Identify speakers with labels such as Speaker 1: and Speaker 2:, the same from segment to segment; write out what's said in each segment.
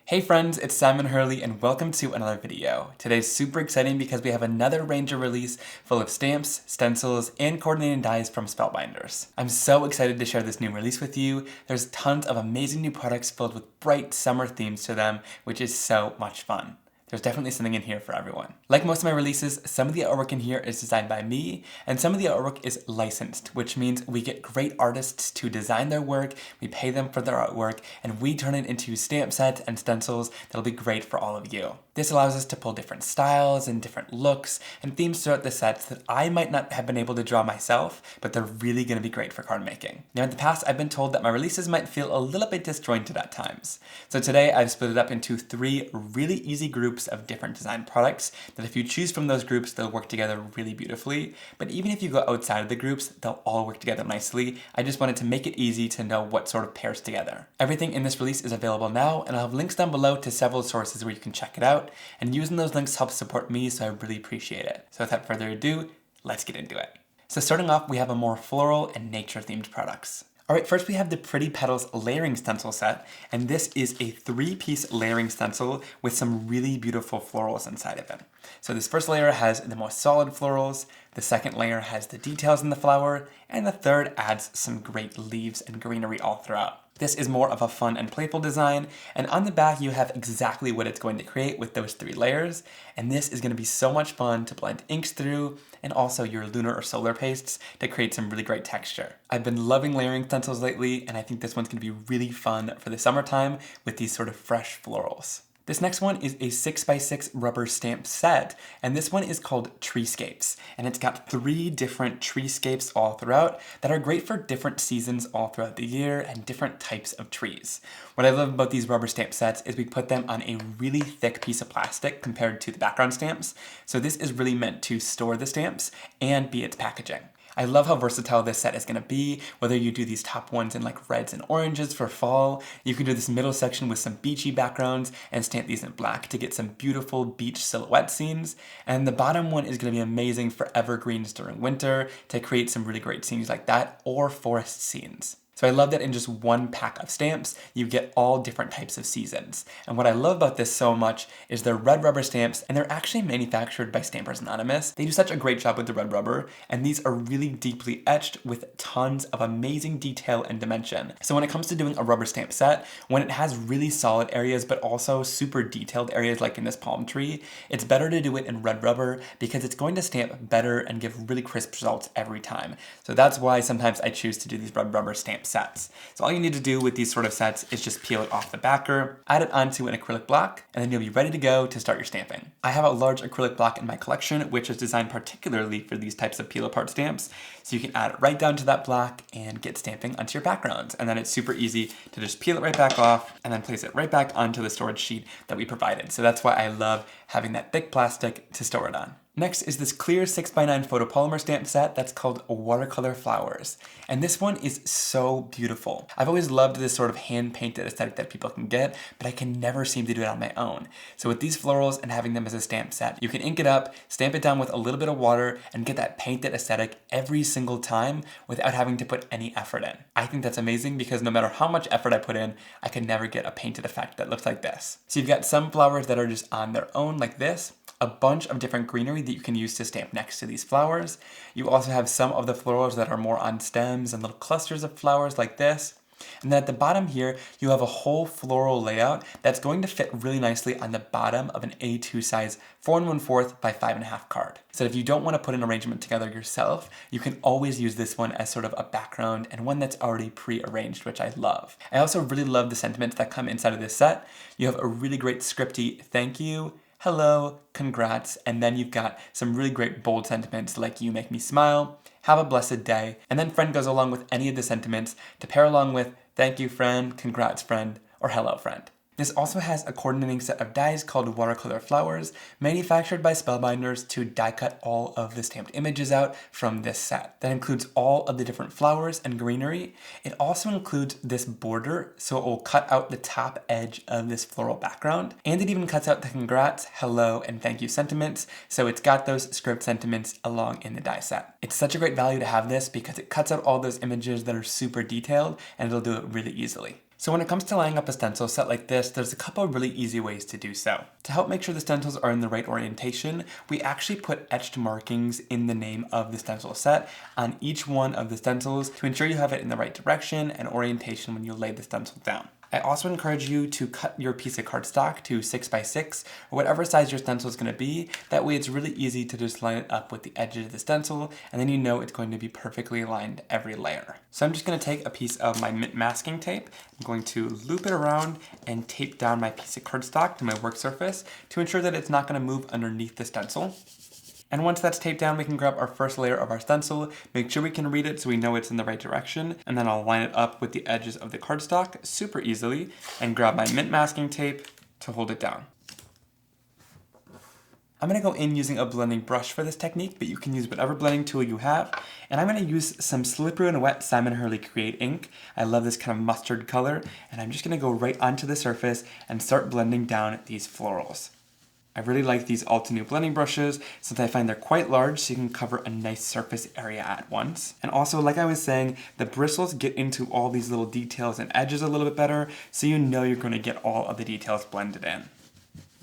Speaker 1: Hey friends, it's Simon Hurley and welcome to another video. Today's super exciting because we have another Ranger release full of stamps, stencils, and coordinating dies from Spellbinders. I'm so excited to share this new release with you. There's tons of amazing new products filled with bright summer themes to them, which is so much fun. There's definitely something in here for everyone. Like most of my releases, some of the artwork in here is designed by me, and some of the artwork is licensed, which means we get great artists to design their work, we pay them for their artwork, and we turn it into stamp sets and stencils that'll be great for all of you. This allows us to pull different styles and different looks and themes throughout the sets that I might not have been able to draw myself, but they're really going to be great for card making. Now in the past, I've been told that my releases might feel a little bit disjointed at times. So today I've split it up into 3 really easy groups of different design products that if you choose from those groups, they'll work together really beautifully. But even if you go outside of the groups, they'll all work together nicely. I just wanted to make it easy to know what sort of pairs together. Everything in this release is available now, and I'll have links down below to several sources where you can check it out. And using those links helps support me, so I really appreciate it. So without further ado, let's get into it. So starting off, we have a more floral and nature themed products. Alright, first we have the Pretty Petals layering stencil set, and this is a 3-piece layering stencil with some really beautiful florals inside of it. So this first layer has the most solid florals, the second layer has the details in the flower, and the third adds some great leaves and greenery all throughout. This is more of a fun and playful design, and on the back you have exactly what it's going to create with those 3 layers, and this is going to be so much fun to blend inks through, and also your lunar or solar pastes to create some really great texture. I've been loving layering stencils lately, and I think this one's going to be really fun for the summertime with these sort of fresh florals. This next one is a 6x6 rubber stamp set, and this one is called Treescapes, and it's got 3 different treescapes all throughout that are great for different seasons all throughout the year and different types of trees. What I love about these rubber stamp sets is we put them on a really thick piece of plastic compared to the background stamps, so this is really meant to store the stamps and be its packaging. I love how versatile this set is going to be, whether you do these top ones in like reds and oranges for fall, you can do this middle section with some beachy backgrounds and stamp these in black to get some beautiful beach silhouette scenes, and the bottom one is going to be amazing for evergreens during winter to create some really great scenes like that, or forest scenes. So I love that in just one pack of stamps, you get all different types of seasons. And what I love about this so much is they're red rubber stamps, and they're actually manufactured by Stampers Anonymous. They do such a great job with the red rubber, and these are really deeply etched with tons of amazing detail and dimension. So when it comes to doing a rubber stamp set, when it has really solid areas but also super detailed areas like in this palm tree, it's better to do it in red rubber because it's going to stamp better and give really crisp results every time. So that's why sometimes I choose to do these red rubber stamp sets. So all you need to do with these sort of sets is just peel it off the backer, add it onto an acrylic block, and then you'll be ready to go to start your stamping. I have a large acrylic block in my collection, which is designed particularly for these types of peel apart stamps. So you can add it right down to that block and get stamping onto your backgrounds. And then it's super easy to just peel it right back off and then place it right back onto the storage sheet that we provided. So that's why I love having that thick plastic to store it on. Next is this clear 6x9 photopolymer stamp set that's called Watercolor Flowers. And this one is so beautiful. I've always loved this sort of hand-painted aesthetic that people can get, but I can never seem to do it on my own. So with these florals and having them as a stamp set, you can ink it up, stamp it down with a little bit of water, and get that painted aesthetic every single time without having to put any effort in. I think that's amazing because no matter how much effort I put in, I can never get a painted effect that looks like this. So you've got some flowers that are just on their own like this, a bunch of different greenery that you can use to stamp next to these flowers. You also have some of the florals that are more on stems and little clusters of flowers like this. And then at the bottom here, you have a whole floral layout that's going to fit really nicely on the bottom of an A2 size 4 1/4 by 5.5 card. So if you don't want to put an arrangement together yourself, you can always use this one as sort of a background and one that's already pre-arranged, which I love. I also really love the sentiments that come inside of this set. You have a really great scripty thank you, hello, congrats, and then you've got some really great bold sentiments like you make me smile, have a blessed day, and then friend goes along with any of the sentiments to pair along with thank you friend, congrats friend, or hello friend. This also has a coordinating set of dies called Watercolor Flowers, manufactured by Spellbinders to die cut all of the stamped images out from this set. That includes all of the different flowers and greenery. It also includes this border, so it will cut out the top edge of this floral background. And it even cuts out the congrats, hello, and thank you sentiments, so it's got those script sentiments along in the die set. It's such a great value to have this because it cuts out all those images that are super detailed and it'll do it really easily. So when it comes to lining up a stencil set like this, there's a couple of really easy ways to do so. To help make sure the stencils are in the right orientation, we actually put etched markings in the name of the stencil set on each one of the stencils to ensure you have it in the right direction and orientation when you lay the stencil down. I also encourage you to cut your piece of cardstock to 6x6 or whatever size your stencil is going to be. That way it's really easy to just line it up with the edges of the stencil, and then you know it's going to be perfectly aligned every layer. So I'm just going to take a piece of my mint masking tape. I'm going to loop it around and tape down my piece of cardstock to my work surface to ensure that it's not going to move underneath the stencil. And once that's taped down, we can grab our first layer of our stencil, make sure we can read it so we know it's in the right direction, and then I'll line it up with the edges of the cardstock super easily, and grab my mint masking tape to hold it down. I'm going to go in using a blending brush for this technique, but you can use whatever blending tool you have. And I'm going to use some Slippery and Wet Simon Hurley Create ink. I love this kind of mustard color, and I'm just going to go right onto the surface and start blending down these florals. I really like these Altenew blending brushes since I find they're quite large, so you can cover a nice surface area at once. And also, like I was saying, the bristles get into all these little details and edges a little bit better, so you know you're going to get all of the details blended in.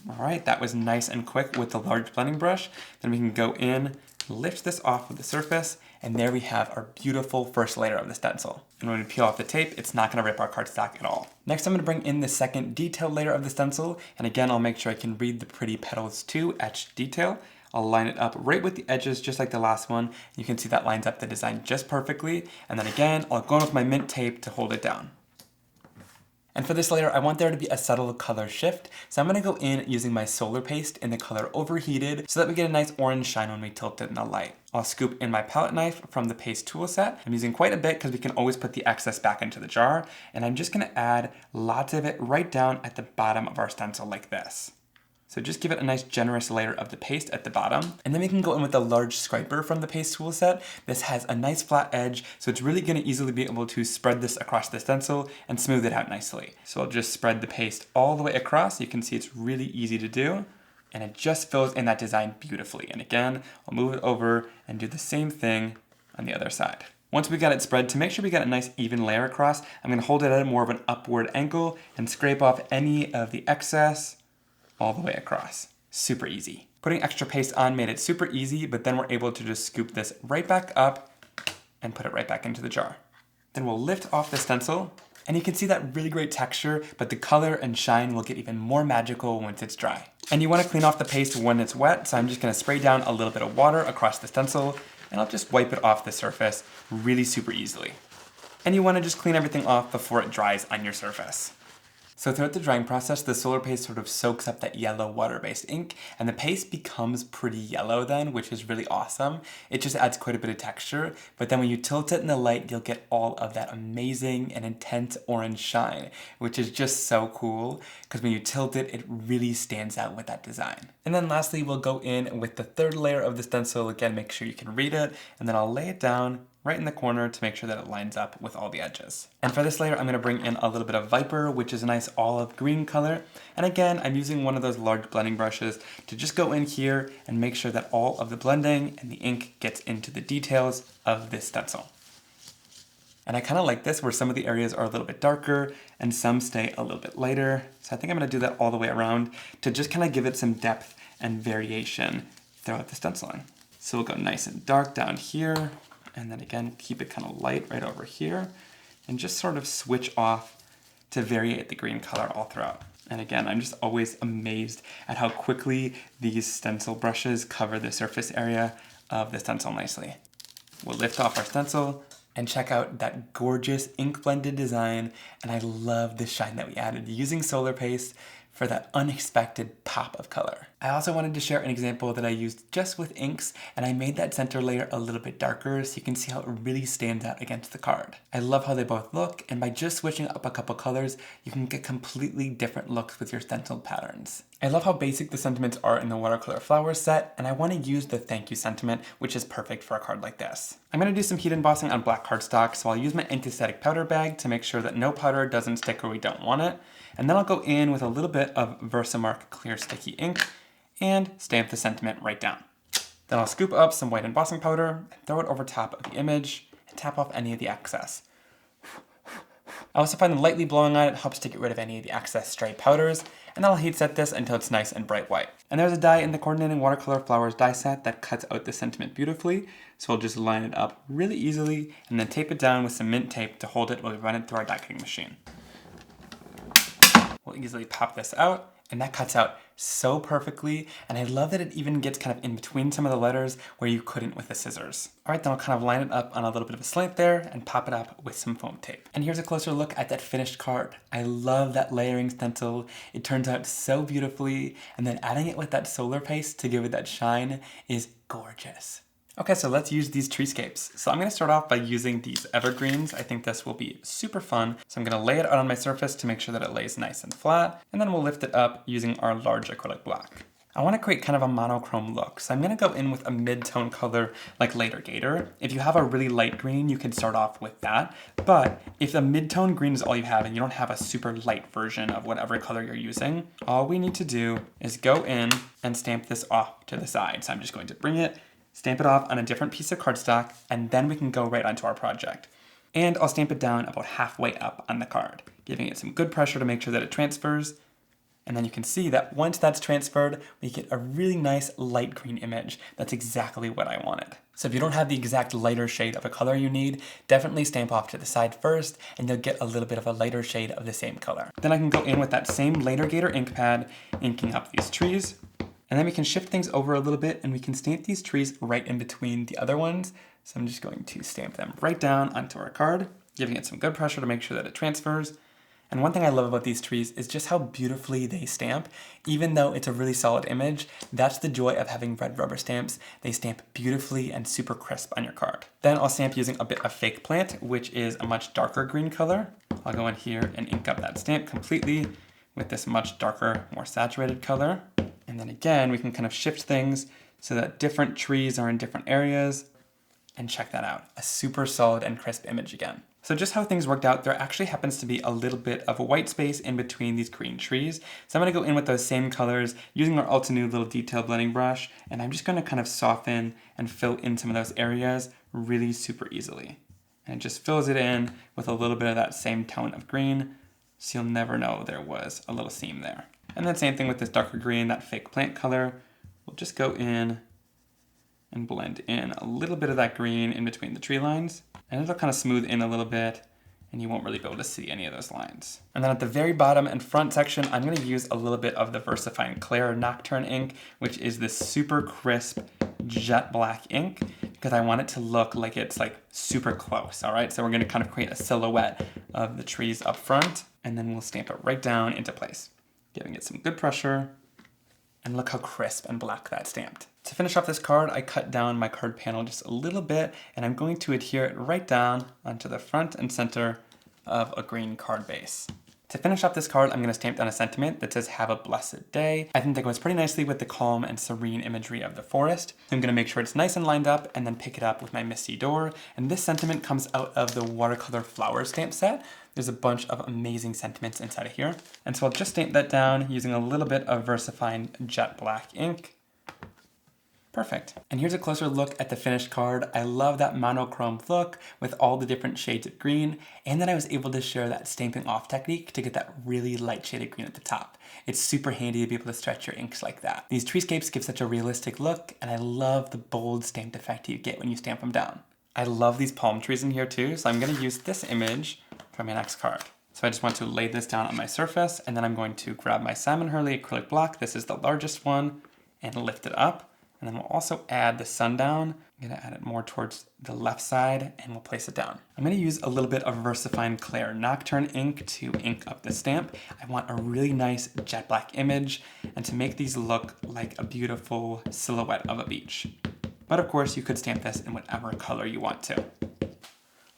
Speaker 1: Alright, that was nice and quick with the large blending brush. Then we can go in, lift this off of the surface, and there we have our beautiful first layer of the stencil. And when we peel off the tape, it's not going to rip our cardstock at all. Next, I'm going to bring in the second detailed layer of the stencil, and again, I'll make sure I can read the pretty petals too, etched detail. I'll line it up right with the edges, just like the last one. You can see that lines up the design just perfectly. And then again, I'll go in with my mint tape to hold it down. And for this layer, I want there to be a subtle color shift. So I'm going to go in using my solar paste in the color Overheated so that we get a nice orange shine when we tilt it in the light. I'll scoop in my palette knife from the paste tool set. I'm using quite a bit because we can always put the excess back into the jar. And I'm just going to add lots of it right down at the bottom of our stencil like this. So just give it a nice generous layer of the paste at the bottom. And then we can go in with a large scraper from the paste tool set. This has a nice flat edge, so it's really going to easily be able to spread this across the stencil and smooth it out nicely. So I'll just spread the paste all the way across. You can see it's really easy to do. And it just fills in that design beautifully. And again, I'll move it over and do the same thing on the other side. Once we got it spread, to make sure we got a nice even layer across, I'm going to hold it at more of an upward angle and scrape off any of the excess all the way across. Super easy. Putting extra paste on made it super easy, but then we're able to just scoop this right back up and put it right back into the jar. Then we'll lift off the stencil, and you can see that really great texture, but the color and shine will get even more magical once it's dry. And you want to clean off the paste when it's wet, so I'm just going to spray down a little bit of water across the stencil, and I'll just wipe it off the surface really super easily. And you want to just clean everything off before it dries on your surface. So throughout the drying process, the solar paste sort of soaks up that yellow water-based ink, and the paste becomes pretty yellow then, which is really awesome. It just adds quite a bit of texture, but then when you tilt it in the light, you'll get all of that amazing and intense orange shine, which is just so cool, because when you tilt it, it really stands out with that design. And then lastly, we'll go in with the third layer of the stencil. Again, make sure you can read it, and then I'll lay it down right in the corner to make sure that it lines up with all the edges. And for this layer, I'm going to bring in a little bit of Viper, which is a nice olive green color. And again, I'm using one of those large blending brushes to just go in here and make sure that all of the blending and the ink gets into the details of this stencil. And I kind of like this where some of the areas are a little bit darker and some stay a little bit lighter. So I think I'm going to do that all the way around to just kind of give it some depth and variation throughout the stenciling. So we'll go nice and dark down here. And then again, keep it kind of light right over here, and just sort of switch off to variate the green color all throughout. And again, I'm just always amazed at how quickly these stencil brushes cover the surface area of the stencil nicely. We'll lift off our stencil and check out that gorgeous ink blended design. And I love the shine that we added using solar paste for that unexpected pop of color. I also wanted to share an example that I used just with inks, and I made that center layer a little bit darker so you can see how it really stands out against the card. I love how they both look, and by just switching up a couple colors, you can get completely different looks with your stenciled patterns. I love how basic the sentiments are in the watercolor flowers set, and I want to use the thank you sentiment, which is perfect for a card like this. I'm going to do some heat embossing on black cardstock, so I'll use my anti-static powder bag to make sure that no powder doesn't stick where we don't want it. And then I'll go in with a little bit of Versamark clear sticky ink and stamp the sentiment right down. Then I'll scoop up some white embossing powder and throw it over top of the image and tap off any of the excess. I also find that lightly blowing on it helps to get rid of any of the excess stray powders, and then I'll heat set this until it's nice and bright white. And there's a die in the Coordinating Watercolor Flowers die set that cuts out the sentiment beautifully, so we'll just line it up really easily and then tape it down with some mint tape to hold it while we run it through our die cutting machine. We'll easily pop this out, and that cuts out so perfectly, and I love that it even gets kind of in between some of the letters where you couldn't with the scissors. All right, then I'll kind of line it up on a little bit of a slant there and pop it up with some foam tape. And here's a closer look at that finished card. I love that layering stencil. It turns out so beautifully, and then adding it with that solar paste to give it that shine is gorgeous. Okay, so let's use these treescapes. So I'm gonna start off by using these evergreens. I think this will be super fun. So I'm gonna lay it out on my surface to make sure that it lays nice and flat, and then we'll lift it up using our large acrylic block. I wanna create kind of a monochrome look, so I'm gonna go in with a mid-tone color like Later Gator. If you have a really light green, you can start off with that, but if the mid-tone green is all you have and you don't have a super light version of whatever color you're using, all we need to do is go in and stamp this off to the side. So I'm just going to bring it, stamp it off on a different piece of cardstock, and then we can go right onto our project. And I'll stamp it down about halfway up on the card, giving it some good pressure to make sure that it transfers. And then you can see that once that's transferred, we get a really nice light green image. That's exactly what I wanted. So if you don't have the exact lighter shade of a color you need, definitely stamp off to the side first, and you'll get a little bit of a lighter shade of the same color. Then I can go in with that same Later Gator ink pad, inking up these trees. And then we can shift things over a little bit and we can stamp these trees right in between the other ones. So I'm just going to stamp them right down onto our card, giving it some good pressure to make sure that it transfers. And one thing I love about these trees is just how beautifully they stamp. Even though it's a really solid image, that's the joy of having red rubber stamps. They stamp beautifully and super crisp on your card. Then I'll stamp using a bit of fake plant, which is a much darker green color. I'll go in here and ink up that stamp completely with this much darker, more saturated color. And then again, we can kind of shift things so that different trees are in different areas. And check that out, a super solid and crisp image again. So just how things worked out, there actually happens to be a little bit of a white space in between these green trees. So I'm gonna go in with those same colors using our Altenew little detail blending brush, and I'm just gonna kind of soften and fill in some of those areas really super easily. And it just fills it in with a little bit of that same tone of green, so you'll never know there was a little seam there. And then same thing with this darker green, that fake plant color. We'll just go in and blend in a little bit of that green in between the tree lines. And it'll kind of smooth in a little bit, and you won't really be able to see any of those lines. And then at the very bottom and front section, I'm gonna use a little bit of the VersaFine Clair Nocturne ink, which is this super crisp jet black ink, because I want it to look like it's like super close, all right? So we're gonna kind of create a silhouette of the trees up front, and then we'll stamp it right down into place, giving it some good pressure, and look how crisp and black that's stamped. To finish off this card, I cut down my card panel just a little bit, and I'm going to adhere it right down onto the front and center of a green card base. To finish off this card, I'm gonna stamp down a sentiment that says, "Have a blessed day." I think that goes pretty nicely with the calm and serene imagery of the forest. I'm gonna make sure it's nice and lined up and then pick it up with my MISTI door. And this sentiment comes out of the Watercolor Flower stamp set. There's a bunch of amazing sentiments inside of here. And so I'll just stamp that down using a little bit of VersaFine Jet Black ink. Perfect. And here's a closer look at the finished card. I love that monochrome look with all the different shades of green, and then I was able to share that stamping off technique to get that really light shaded green at the top. It's super handy to be able to stretch your inks like that. These treescapes give such a realistic look, and I love the bold stamped effect you get when you stamp them down. I love these palm trees in here too, so I'm gonna use this image for my next card. So I just want to lay this down on my surface, and then I'm going to grab my Simon Hurley acrylic block. This is the largest one, and lift it up. And then we'll also add the sundown. I'm gonna add it more towards the left side, and we'll place it down. I'm gonna use a little bit of VersaFine Clair Nocturne ink to ink up the stamp. I want a really nice jet black image, and to make these look like a beautiful silhouette of a beach. But of course, you could stamp this in whatever color you want to.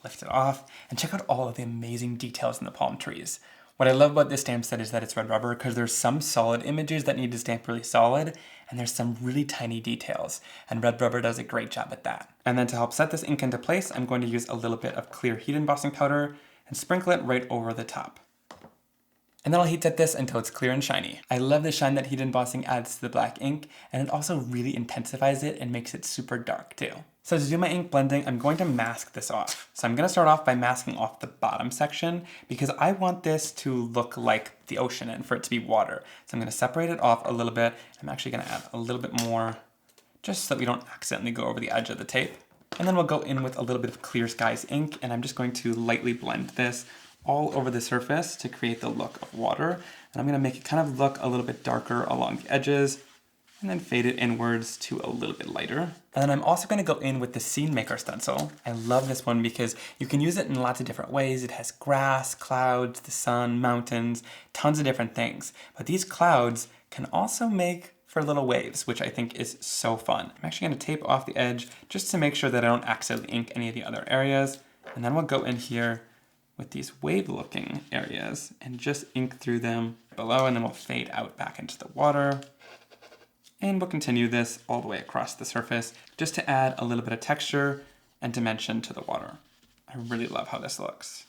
Speaker 1: Lift it off, and check out all of the amazing details in the palm trees. What I love about this stamp set is that it's red rubber, because there's some solid images that need to stamp really solid, and there's some really tiny details, and red rubber does a great job at that. And then to help set this ink into place, I'm going to use a little bit of clear heat embossing powder and sprinkle it right over the top. And then I'll heat set this until it's clear and shiny. I love the shine that heat embossing adds to the black ink, and it also really intensifies it and makes it super dark too. So to do my ink blending, I'm going to mask this off. So I'm gonna start off by masking off the bottom section because I want this to look like the ocean and for it to be water. So I'm gonna separate it off a little bit. I'm actually gonna add a little bit more just so that we don't accidentally go over the edge of the tape. And then we'll go in with a little bit of Clear Skies ink, and I'm just going to lightly blend this all over the surface to create the look of water. And I'm gonna make it kind of look a little bit darker along the edges and then fade it inwards to a little bit lighter. And then I'm also gonna go in with the Scene Maker stencil. I love this one because you can use it in lots of different ways. It has grass, clouds, the sun, mountains, tons of different things. But these clouds can also make for little waves, which I think is so fun. I'm actually gonna tape off the edge just to make sure that I don't accidentally ink any of the other areas. And then we'll go in here with these wave looking areas and just ink through them below, and then we'll fade out back into the water. And we'll continue this all the way across the surface just to add a little bit of texture and dimension to the water. I really love how this looks.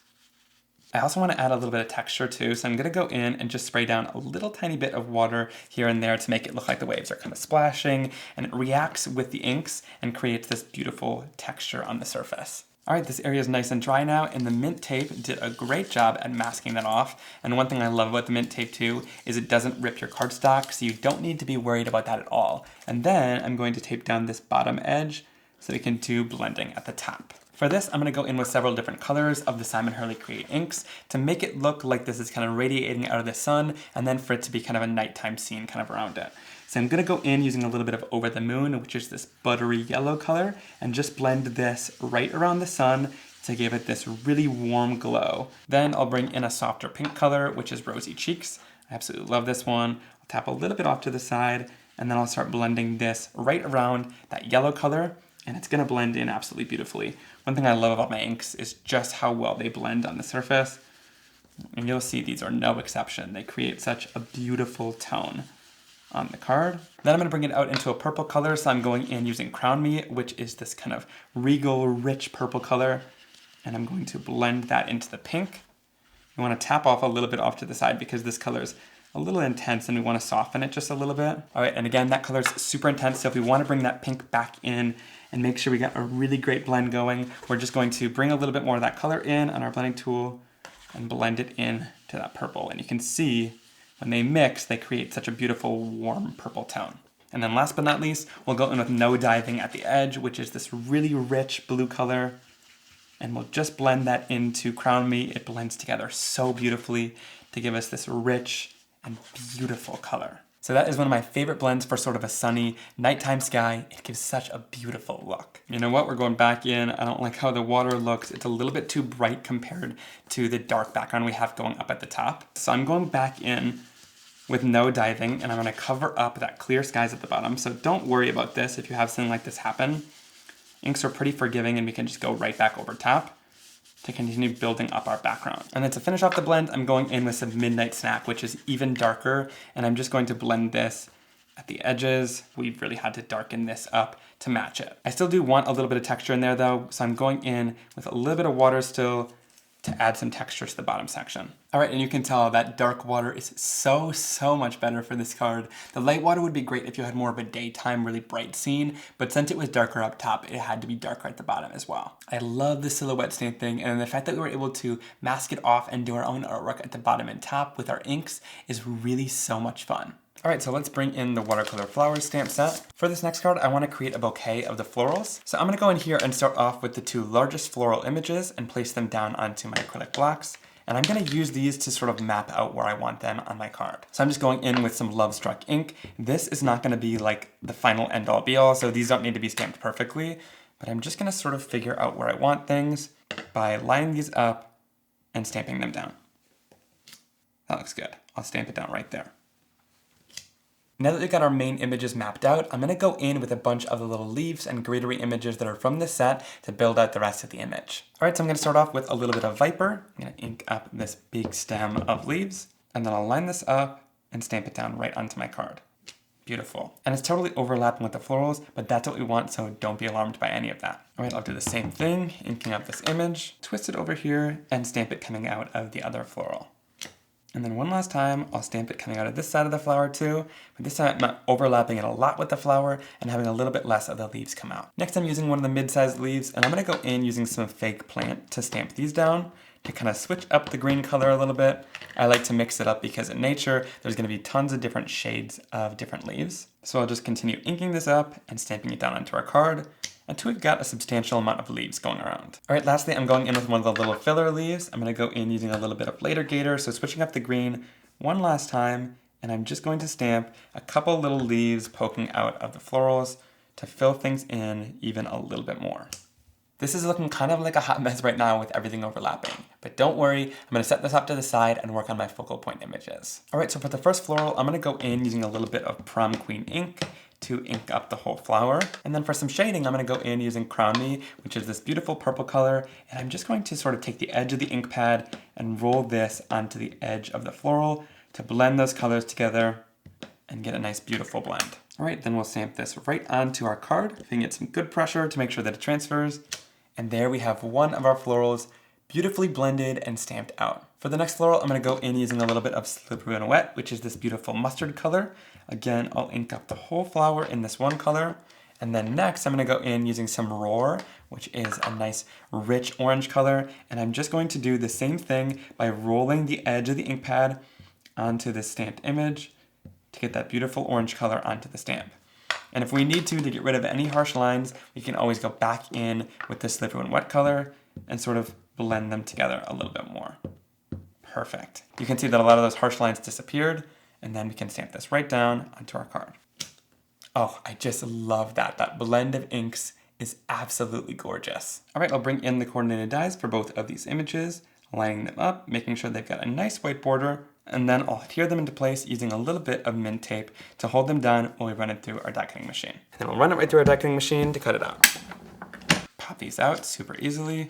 Speaker 1: I also want to add a little bit of texture too, so I'm going to go in and just spray down a little tiny bit of water here and there to make it look like the waves are kind of splashing, and it reacts with the inks and creates this beautiful texture on the surface. All right, this area is nice and dry now, and the mint tape did a great job at masking that off. And one thing I love about the mint tape too is it doesn't rip your cardstock, so you don't need to be worried about that at all. And then I'm going to tape down this bottom edge so we can do blending at the top. For this, I'm gonna go in with several different colors of the Simon Hurley Create inks to make it look like this is kind of radiating out of the sun, and then for it to be kind of a nighttime scene kind of around it. So I'm gonna go in using a little bit of Over the Moon, which is this buttery yellow color, and just blend this right around the sun to give it this really warm glow. Then I'll bring in a softer pink color, which is Rosy Cheeks. I absolutely love this one. I'll tap a little bit off to the side, and then I'll start blending this right around that yellow color, and it's gonna blend in absolutely beautifully. One thing I love about my inks is just how well they blend on the surface. And you'll see these are no exception. They create such a beautiful tone on the card. Then I'm gonna bring it out into a purple color, so I'm going in using Crown Me, which is this kind of regal, rich purple color, and I'm going to blend that into the pink. You wanna tap off a little bit off to the side because this color is a little intense and we wanna soften it just a little bit. All right, and again, that color is super intense, so if we wanna bring that pink back in and make sure we got a really great blend going, we're just going to bring a little bit more of that color in on our blending tool and blend it in to that purple. And you can see when they mix, they create such a beautiful, warm purple tone. And then last but not least, we'll go in with No Diving at the edge, which is this really rich blue color. And we'll just blend that into Crown Me. It blends together so beautifully to give us this rich and beautiful color. So that is one of my favorite blends for sort of a sunny nighttime sky. It gives such a beautiful look. You know what, we're going back in. I don't like how the water looks. It's a little bit too bright compared to the dark background we have going up at the top. So I'm going back in with No Diving, and I'm gonna cover up that Clear Skies at the bottom. So don't worry about this if you have something like this happen. Inks are pretty forgiving and we can just go right back over top to continue building up our background. And then to finish off the blend, I'm going in with some Midnight Snack, which is even darker, and I'm just going to blend this at the edges. We've really had to darken this up to match it. I still do want a little bit of texture in there though, so I'm going in with a little bit of water still to add some texture to the bottom section. All right, and you can tell that dark water is so much better for this card. The light water would be great if you had more of a daytime, really bright scene, but since it was darker up top, it had to be darker at the bottom as well. I love the silhouette stain thing, and the fact that we were able to mask it off and do our own artwork at the bottom and top with our inks is really so much fun. All right, so let's bring in the Watercolor Flowers stamp set. For this next card, I want to create a bouquet of the florals. So I'm going to go in here and start off with the two largest floral images and place them down onto my acrylic blocks. And I'm going to use these to sort of map out where I want them on my card. So I'm just going in with some Love Struck ink. This is not going to be like the final end all be all, so these don't need to be stamped perfectly, but I'm just going to sort of figure out where I want things by lining these up and stamping them down. That looks good. I'll stamp it down right there. Now that we've got our main images mapped out, I'm going to go in with a bunch of the little leaves and greenery images that are from this set to build out the rest of the image. Alright, so I'm going to start off with a little bit of Viper. I'm going to ink up this big stem of leaves, and then I'll line this up and stamp it down right onto my card. Beautiful. And it's totally overlapping with the florals, but that's what we want, so don't be alarmed by any of that. Alright, I'll do the same thing, inking up this image, twist it over here, and stamp it coming out of the other floral. And then one last time, I'll stamp it coming out of this side of the flower too, but this time I'm overlapping it a lot with the flower and having a little bit less of the leaves come out. Next I'm using one of the mid-sized leaves, and I'm gonna go in using some fake plant to stamp these down, to kind of switch up the green color a little bit. I like to mix it up because in nature, there's gonna be tons of different shades of different leaves. So I'll just continue inking this up and stamping it down onto our card until we've got a substantial amount of leaves going around. All right, lastly, I'm going in with one of the little filler leaves. I'm gonna go in using a little bit of later gator, so switching up the green one last time, and I'm just going to stamp a couple little leaves poking out of the florals to fill things in even a little bit more. This is looking kind of like a hot mess right now with everything overlapping, but don't worry, I'm gonna set this off to the side and work on my focal point images. All right, so for the first floral, I'm gonna go in using a little bit of Prom Queen ink to ink up the whole flower. And then for some shading, I'm gonna go in using Crown Me, which is this beautiful purple color, and I'm just going to sort of take the edge of the ink pad and roll this onto the edge of the floral to blend those colors together and get a nice beautiful blend. All right, then we'll stamp this right onto our card, giving it some good pressure to make sure that it transfers. And there we have one of our florals beautifully blended and stamped out. For the next floral, I'm gonna go in using a little bit of Slippery and Wet, which is this beautiful mustard color. Again, I'll ink up the whole flower in this one color. And then next, I'm gonna go in using some Roar, which is a nice rich orange color. And I'm just going to do the same thing by rolling the edge of the ink pad onto this stamped image to get that beautiful orange color onto the stamp. And if we need to get rid of any harsh lines, we can always go back in with the Slippery and Wet color and sort of blend them together a little bit more. Perfect. You can see that a lot of those harsh lines disappeared, and then we can stamp this right down onto our card. Oh, I just love that. That blend of inks is absolutely gorgeous. All right, I'll bring in the coordinated dies for both of these images, lining them up, making sure they've got a nice white border, and then I'll adhere them into place using a little bit of mint tape to hold them down while we run it through our die cutting machine. And then we'll run it right through our die cutting machine to cut it out. Pop these out super easily,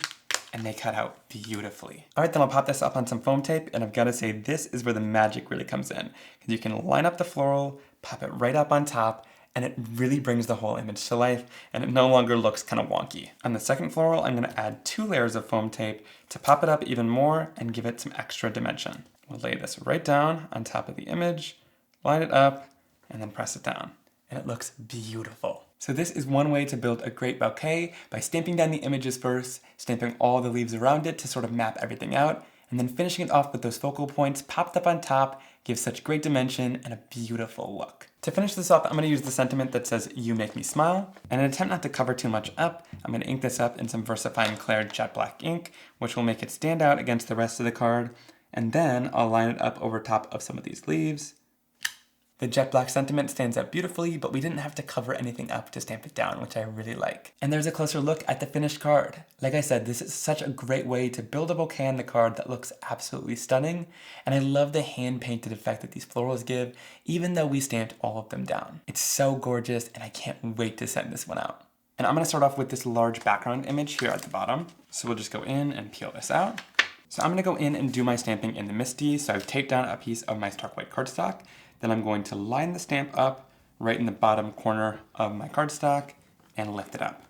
Speaker 1: and they cut out beautifully. All right, then I'll pop this up on some foam tape, and I've got to say this is where the magic really comes in, because you can line up the floral, pop it right up on top, and it really brings the whole image to life, and it no longer looks kind of wonky. On the second floral, I'm gonna add 2 layers of foam tape to pop it up even more and give it some extra dimension. We'll lay this right down on top of the image, line it up, and then press it down. And it looks beautiful. So this is one way to build a great bouquet by stamping down the images first, stamping all the leaves around it to sort of map everything out, and then finishing it off with those focal points popped up on top gives such great dimension and a beautiful look. To finish this off, I'm going to use the sentiment that says, "You make me smile." And in an attempt not to cover too much up, I'm going to ink this up in some VersaFine Clair jet black ink, which will make it stand out against the rest of the card. And then I'll line it up over top of some of these leaves. The jet black sentiment stands out beautifully, but we didn't have to cover anything up to stamp it down, which I really like. And there's a closer look at the finished card. Like I said, this is such a great way to build a bouquet on the card that looks absolutely stunning. And I love the hand-painted effect that these florals give, even though we stamped all of them down. It's so gorgeous, and I can't wait to send this one out. And I'm gonna start off with this large background image here at the bottom. So we'll just go in and peel this out. So I'm gonna go in and do my stamping in the MISTI. So I've taped down a piece of my stark white cardstock. Then I'm going to line the stamp up right in the bottom corner of my cardstock and lift it up.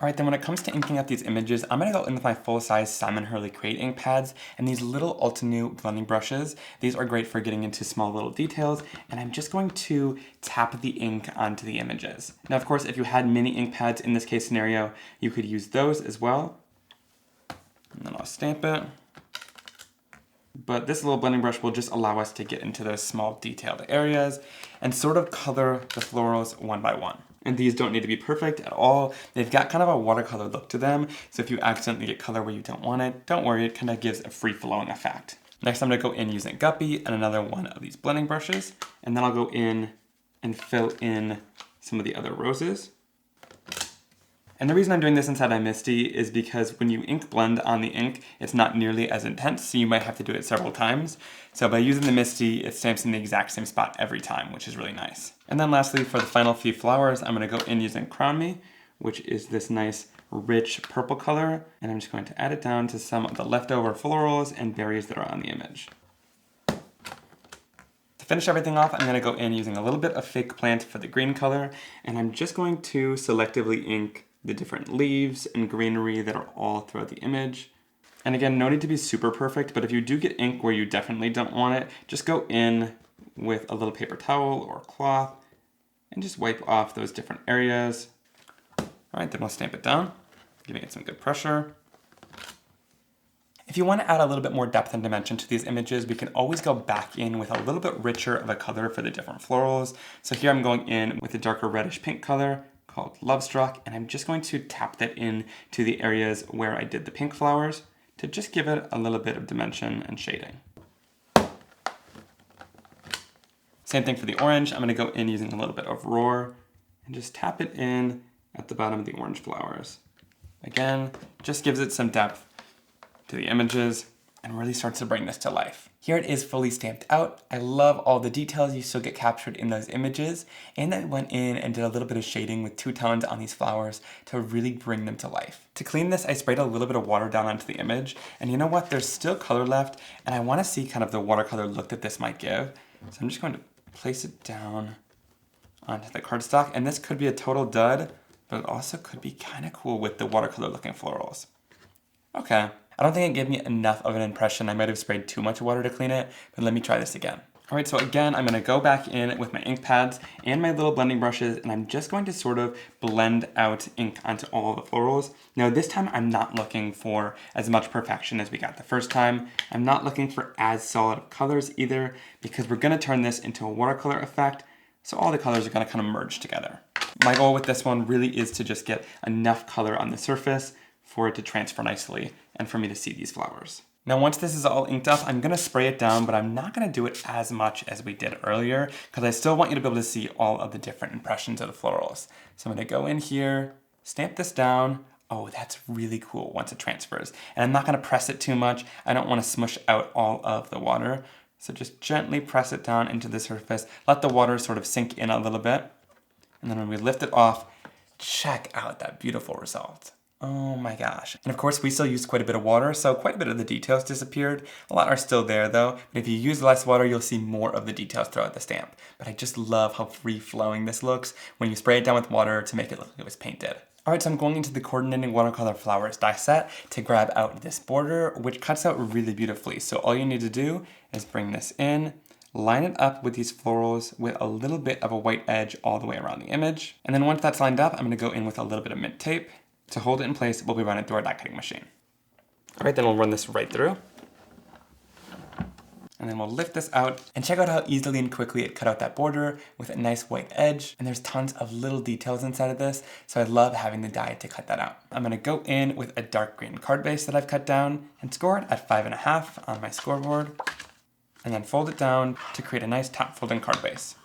Speaker 1: All right, then when it comes to inking up these images, I'm gonna go in with my full-size Simon Hurley Create ink pads and these little Altenew blending brushes. These are great for getting into small little details, and I'm just going to tap the ink onto the images. Now, of course, if you had mini ink pads in this case scenario, you could use those as well. And then I'll stamp it. But this little blending brush will just allow us to get into those small detailed areas and sort of color the florals one by one. And these don't need to be perfect at all. They've got kind of a watercolor look to them. So if you accidentally get color where you don't want it, don't worry, it kind of gives a free-flowing effect. Next, I'm gonna go in using Guppy and another one of these blending brushes. And then I'll go in and fill in some of the other roses. And the reason I'm doing this inside my MISTI is because when you ink blend on the ink, it's not nearly as intense, so you might have to do it several times. So by using the MISTI, it stamps in the exact same spot every time, which is really nice. And then lastly, for the final few flowers, I'm gonna go in using Crown Me, which is this nice, rich purple color, and I'm just going to add it down to some of the leftover florals and berries that are on the image. To finish everything off, I'm gonna go in using a little bit of fake plant for the green color, and I'm just going to selectively ink the different leaves and greenery that are all throughout the image. And again, no need to be super perfect, but if you do get ink where you definitely don't want it, just go in with a little paper towel or cloth and just wipe off those different areas. All right, then we'll stamp it down, giving it some good pressure. If you want to add a little bit more depth and dimension to these images, we can always go back in with a little bit richer of a color for the different florals. So here I'm going in with a darker reddish pink color called Love Struck, and I'm just going to tap that in to the areas where I did the pink flowers to just give it a little bit of dimension and shading. Same thing for the orange. I'm going to go in using a little bit of Roar and just tap it in at the bottom of the orange flowers. Again, just gives it some depth to the images and really starts to bring this to life. Here it is fully stamped out. I love all the details you still get captured in those images, and I went in and did a little bit of shading with two tones on these flowers to really bring them to life. To clean this, I sprayed a little bit of water down onto the image, and you know what? There's still color left, and I want to see kind of the watercolor look that this might give. So I'm just going to place it down onto the cardstock, and this could be a total dud, but it also could be kind of cool with the watercolor looking florals. Okay. I don't think it gave me enough of an impression. I might have sprayed too much water to clean it, but let me try this again. All right, so again, I'm gonna go back in with my ink pads and my little blending brushes, and I'm just going to sort of blend out ink onto all of the florals. Now this time, I'm not looking for as much perfection as we got the first time. I'm not looking for as solid colors either, because we're gonna turn this into a watercolor effect, so all the colors are gonna kind of merge together. My goal with this one really is to just get enough color on the surface for it to transfer nicely and for me to see these flowers. Now once this is all inked up, I'm gonna spray it down, but I'm not gonna do it as much as we did earlier because I still want you to be able to see all of the different impressions of the florals. So I'm gonna go in here, stamp this down. Oh, that's really cool once it transfers. And I'm not gonna press it too much. I don't wanna smush out all of the water. So just gently press it down into the surface. Let the water sort of sink in a little bit. And then when we lift it off, check out that beautiful result. Oh my gosh. And of course we still used quite a bit of water, so quite a bit of the details disappeared. A lot are still there though, but if you use less water, you'll see more of the details throughout the stamp. But I just love how free-flowing this looks when you spray it down with water to make it look like it was painted. Alright, so I'm going into the Coordinating Watercolor Flowers die set to grab out this border, which cuts out really beautifully. So all you need to do is bring this in, line it up with these florals with a little bit of a white edge all the way around the image. And then once that's lined up, I'm going to go in with a little bit of mint tape to hold it in place while we run it through our die cutting machine. All right, then we'll run this right through. And then we'll lift this out and check out how easily and quickly it cut out that border with a nice white edge. And there's tons of little details inside of this, so I love having the die to cut that out. I'm gonna go in with a dark green card base that I've cut down and score it at 5.5 on my scoreboard, and then fold it down to create a nice top folding card base.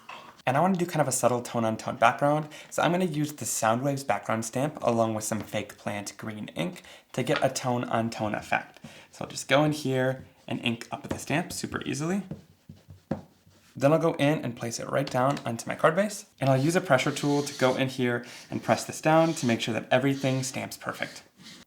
Speaker 1: And I want to do kind of a subtle tone-on-tone background, so I'm going to use the Soundwaves background stamp along with some fake plant green ink to get a tone-on-tone effect. So I'll just go in here and ink up the stamp super easily. Then I'll go in and place it right down onto my card base, and I'll use a pressure tool to go in here and press this down to make sure that everything stamps perfect.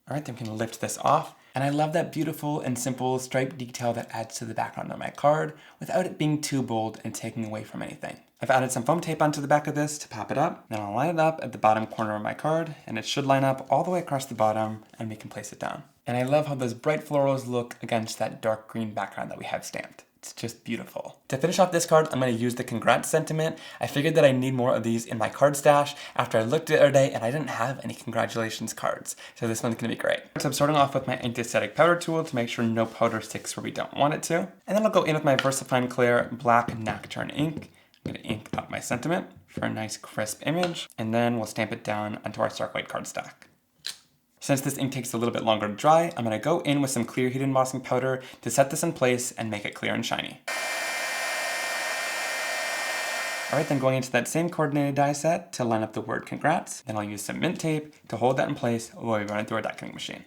Speaker 1: All right, then we can lift this off. And I love that beautiful and simple striped detail that adds to the background of my card without it being too bold and taking away from anything. I've added some foam tape onto the back of this to pop it up. Then I'll line it up at the bottom corner of my card, and it should line up all the way across the bottom, and we can place it down. And I love how those bright florals look against that dark green background that we have stamped. It's just beautiful. To finish off this card, I'm going to use the congrats sentiment. I figured that I need more of these in my card stash after I looked the other day and I didn't have any congratulations cards. So this one's going to be great. So I'm starting off with my anti-static powder tool to make sure no powder sticks where we don't want it to. And then I'll go in with my VersaFine Clear Black Nocturne ink. I'm going to ink up my sentiment for a nice crisp image. And then we'll stamp it down onto our stark white cardstock. Since this ink takes a little bit longer to dry, I'm going to go in with some clear heat embossing powder to set this in place and make it clear and shiny. Alright, then going into that same coordinated die set to line up the word congrats, then I'll use some mint tape to hold that in place while we run it through our die cutting machine.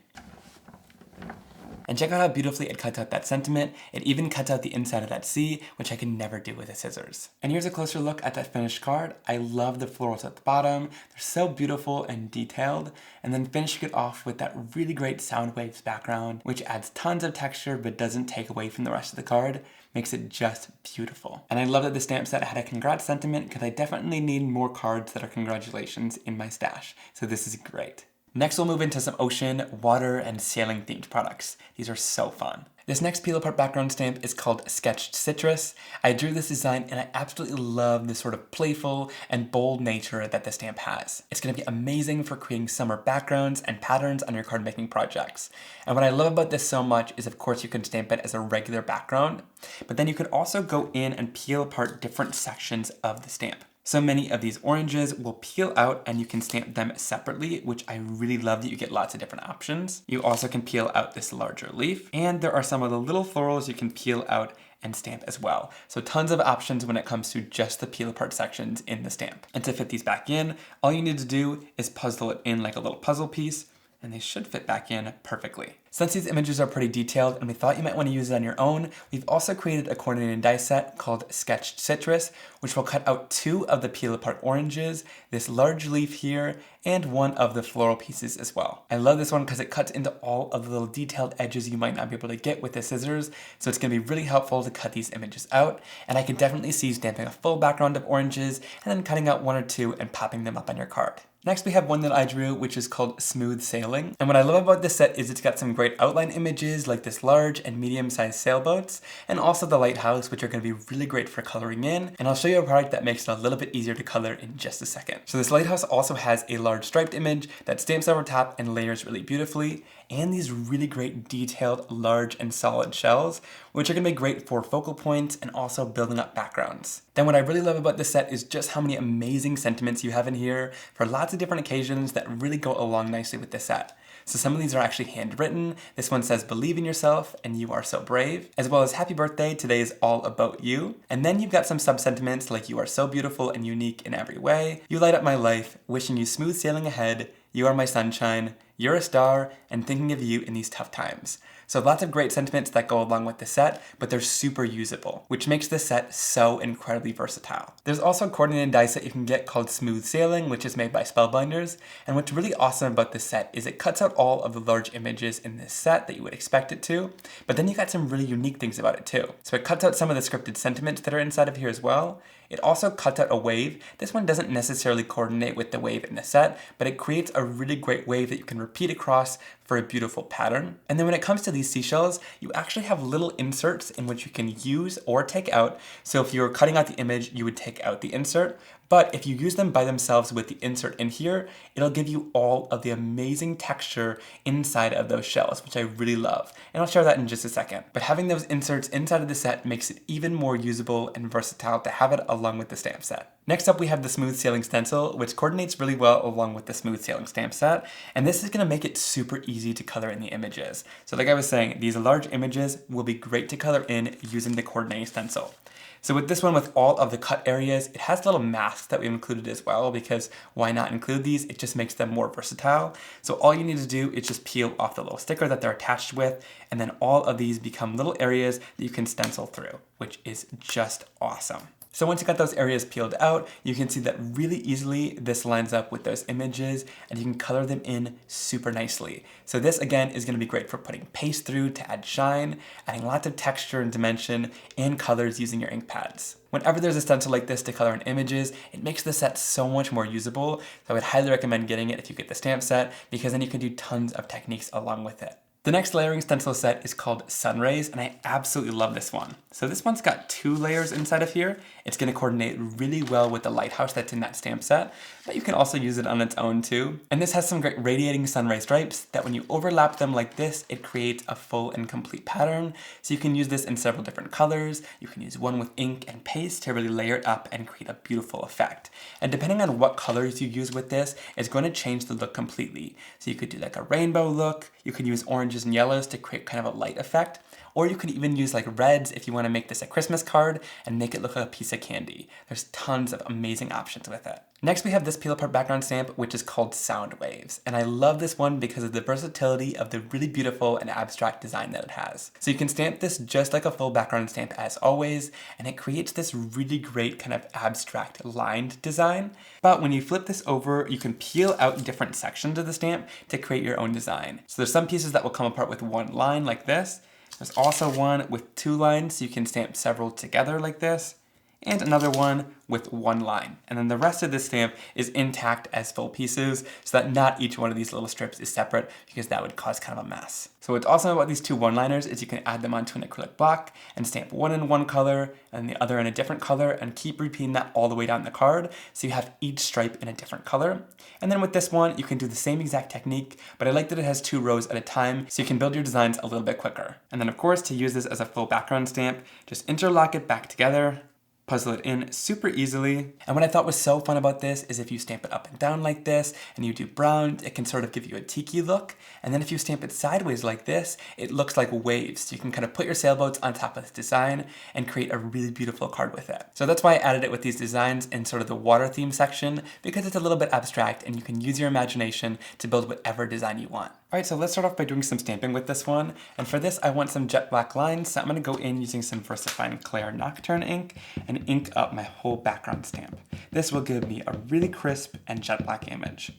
Speaker 1: And check out how beautifully it cuts out that sentiment. It even cuts out the inside of that C, which I can never do with the scissors. And here's a closer look at that finished card. I love the florals at the bottom. They're so beautiful and detailed. And then finishing it off with that really great Soundwaves background, which adds tons of texture but doesn't take away from the rest of the card. Makes it just beautiful. And I love that the stamp set had a congrats sentiment because I definitely need more cards that are congratulations in my stash. So this is great. Next, we'll move into some ocean, water, and sailing themed products. These are so fun. This next peel apart background stamp is called Sketched Citrus. I drew this design and I absolutely love the sort of playful and bold nature that the stamp has. It's going to be amazing for creating summer backgrounds and patterns on your card making projects. And what I love about this so much is, of course, you can stamp it as a regular background, but then you could also go in and peel apart different sections of the stamp. So many of these oranges will peel out and you can stamp them separately, which I really love that you get lots of different options. You also can peel out this larger leaf, and there are some of the little florals you can peel out and stamp as well. So tons of options when it comes to just the peel apart sections in the stamp. And to fit these back in, all you need to do is puzzle it in like a little puzzle piece, and they should fit back in perfectly. Since these images are pretty detailed and we thought you might want to use it on your own, we've also created a coordinated die set called Sketched Citrus, which will cut out 2 of the peel apart oranges, this large leaf here, and 1 of the floral pieces as well. I love this one because it cuts into all of the little detailed edges you might not be able to get with the scissors, so it's going to be really helpful to cut these images out, and I can definitely see stamping a full background of oranges and then cutting out 1 or 2 and popping them up on your card. Next, we have one that I drew, which is called Smooth Sailing. And what I love about this set is it's got some great outline images like this large and medium-sized sailboats, and also the lighthouse, which are going to be really great for coloring in. And I'll show you a product that makes it a little bit easier to color in just a second. So this lighthouse also has a large striped image that stamps over top and layers really beautifully, and these really great detailed, large and solid shells, which are going to be great for focal points and also building up backgrounds. Then what I really love about this set is just how many amazing sentiments you have in here for lots of different occasions that really go along nicely with this set. So some of these are actually handwritten. This one says, "Believe in yourself and you are so brave," as well as "Happy birthday, today is all about you." And then you've got some sub-sentiments like, "You are so beautiful and unique in every way," "You light up my life," "Wishing you smooth sailing ahead," "You are my sunshine," "You're a star," and "Thinking of you in these tough times." So lots of great sentiments that go along with the set, but they're super usable, which makes this set so incredibly versatile. There's also a coordinated die set you can get called Smooth Sailing, which is made by Spellbinders, and what's really awesome about this set is it cuts out all of the large images in this set that you would expect it to, but then you got some really unique things about it too. So it cuts out some of the scripted sentiments that are inside of here as well. It also cuts out a wave. This one doesn't necessarily coordinate with the wave in the set, but it creates a really great wave that you can repeat across for a beautiful pattern. And then when it comes to these seashells, you actually have little inserts in which you can use or take out. So if you're cutting out the image, you would take out the insert. But if you use them by themselves with the insert in here, it'll give you all of the amazing texture inside of those shells, which I really love. And I'll share that in just a second. But having those inserts inside of the set makes it even more usable and versatile to have it along with the stamp set. Next up, we have the Smooth Sailing Stencil, which coordinates really well along with the Smooth Sailing stamp set. And this is going to make it super easy to color in the images. So like I was saying, these large images will be great to color in using the coordinating stencil. So with this one, with all of the cut areas, it has little masks that we've included as well, because why not include these? It just makes them more versatile. So all you need to do is just peel off the little sticker that they're attached with, and then all of these become little areas that you can stencil through, which is just awesome. So once you got those areas peeled out, you can see that really easily this lines up with those images, and you can color them in super nicely. So this again is going to be great for putting paste through to add shine, adding lots of texture and dimension and colors using your ink pads. Whenever there's a stencil like this to color in images, it makes the set so much more usable. So I would highly recommend getting it if you get the stamp set, because then you can do tons of techniques along with it. The next layering stencil set is called Sunrays, and I absolutely love this one. So this one's got 2 layers inside of here. It's going to coordinate really well with the lighthouse that's in that stamp set, but you can also use it on its own too. And this has some great radiating sunray stripes that when you overlap them like this, it creates a full and complete pattern. So you can use this in several different colors. You can use one with ink and paste to really layer it up and create a beautiful effect. And depending on what colors you use with this, it's going to change the look completely. So you could do like a rainbow look. You can use oranges and yellows to create kind of a light effect. Or you can even use like reds if you want to make this a Christmas card and make it look like a piece of candy. There's tons of amazing options with it. Next, we have this peel apart background stamp, which is called Sound Waves. And I love this one because of the versatility of the really beautiful and abstract design that it has. So you can stamp this just like a full background stamp as always, and it creates this really great kind of abstract lined design. But when you flip this over, you can peel out different sections of the stamp to create your own design. So there's some pieces that will come apart with one line like this. There's also one with 2 lines, so you can stamp several together like this. and another one with one line. And then the rest of the stamp is intact as full pieces so that not each one of these little strips is separate because that would cause kind of a mess. So what's awesome about these two one-liners is you can add them onto an acrylic block and stamp one in one color and the other in a different color and keep repeating that all the way down the card so you have each stripe in a different color. And then with this one, you can do the same exact technique, but I like that it has 2 rows at a time so you can build your designs a little bit quicker. And then of course, to use this as a full background stamp, just interlock it back together, puzzle it in super easily. And what I thought was so fun about this is if you stamp it up and down like this and you do brown, it can sort of give you a tiki look. And then if you stamp it sideways like this, it looks like waves. So you can kind of put your sailboats on top of this design and create a really beautiful card with it. So that's why I added it with these designs in sort of the water theme section, because it's a little bit abstract and you can use your imagination to build whatever design you want. All right, so let's start off by doing some stamping with this one. And for this, I want some jet black lines. So I'm gonna go in using some VersaFine Clair Nocturne ink and ink up my whole background stamp. This will give me a really crisp and jet black image.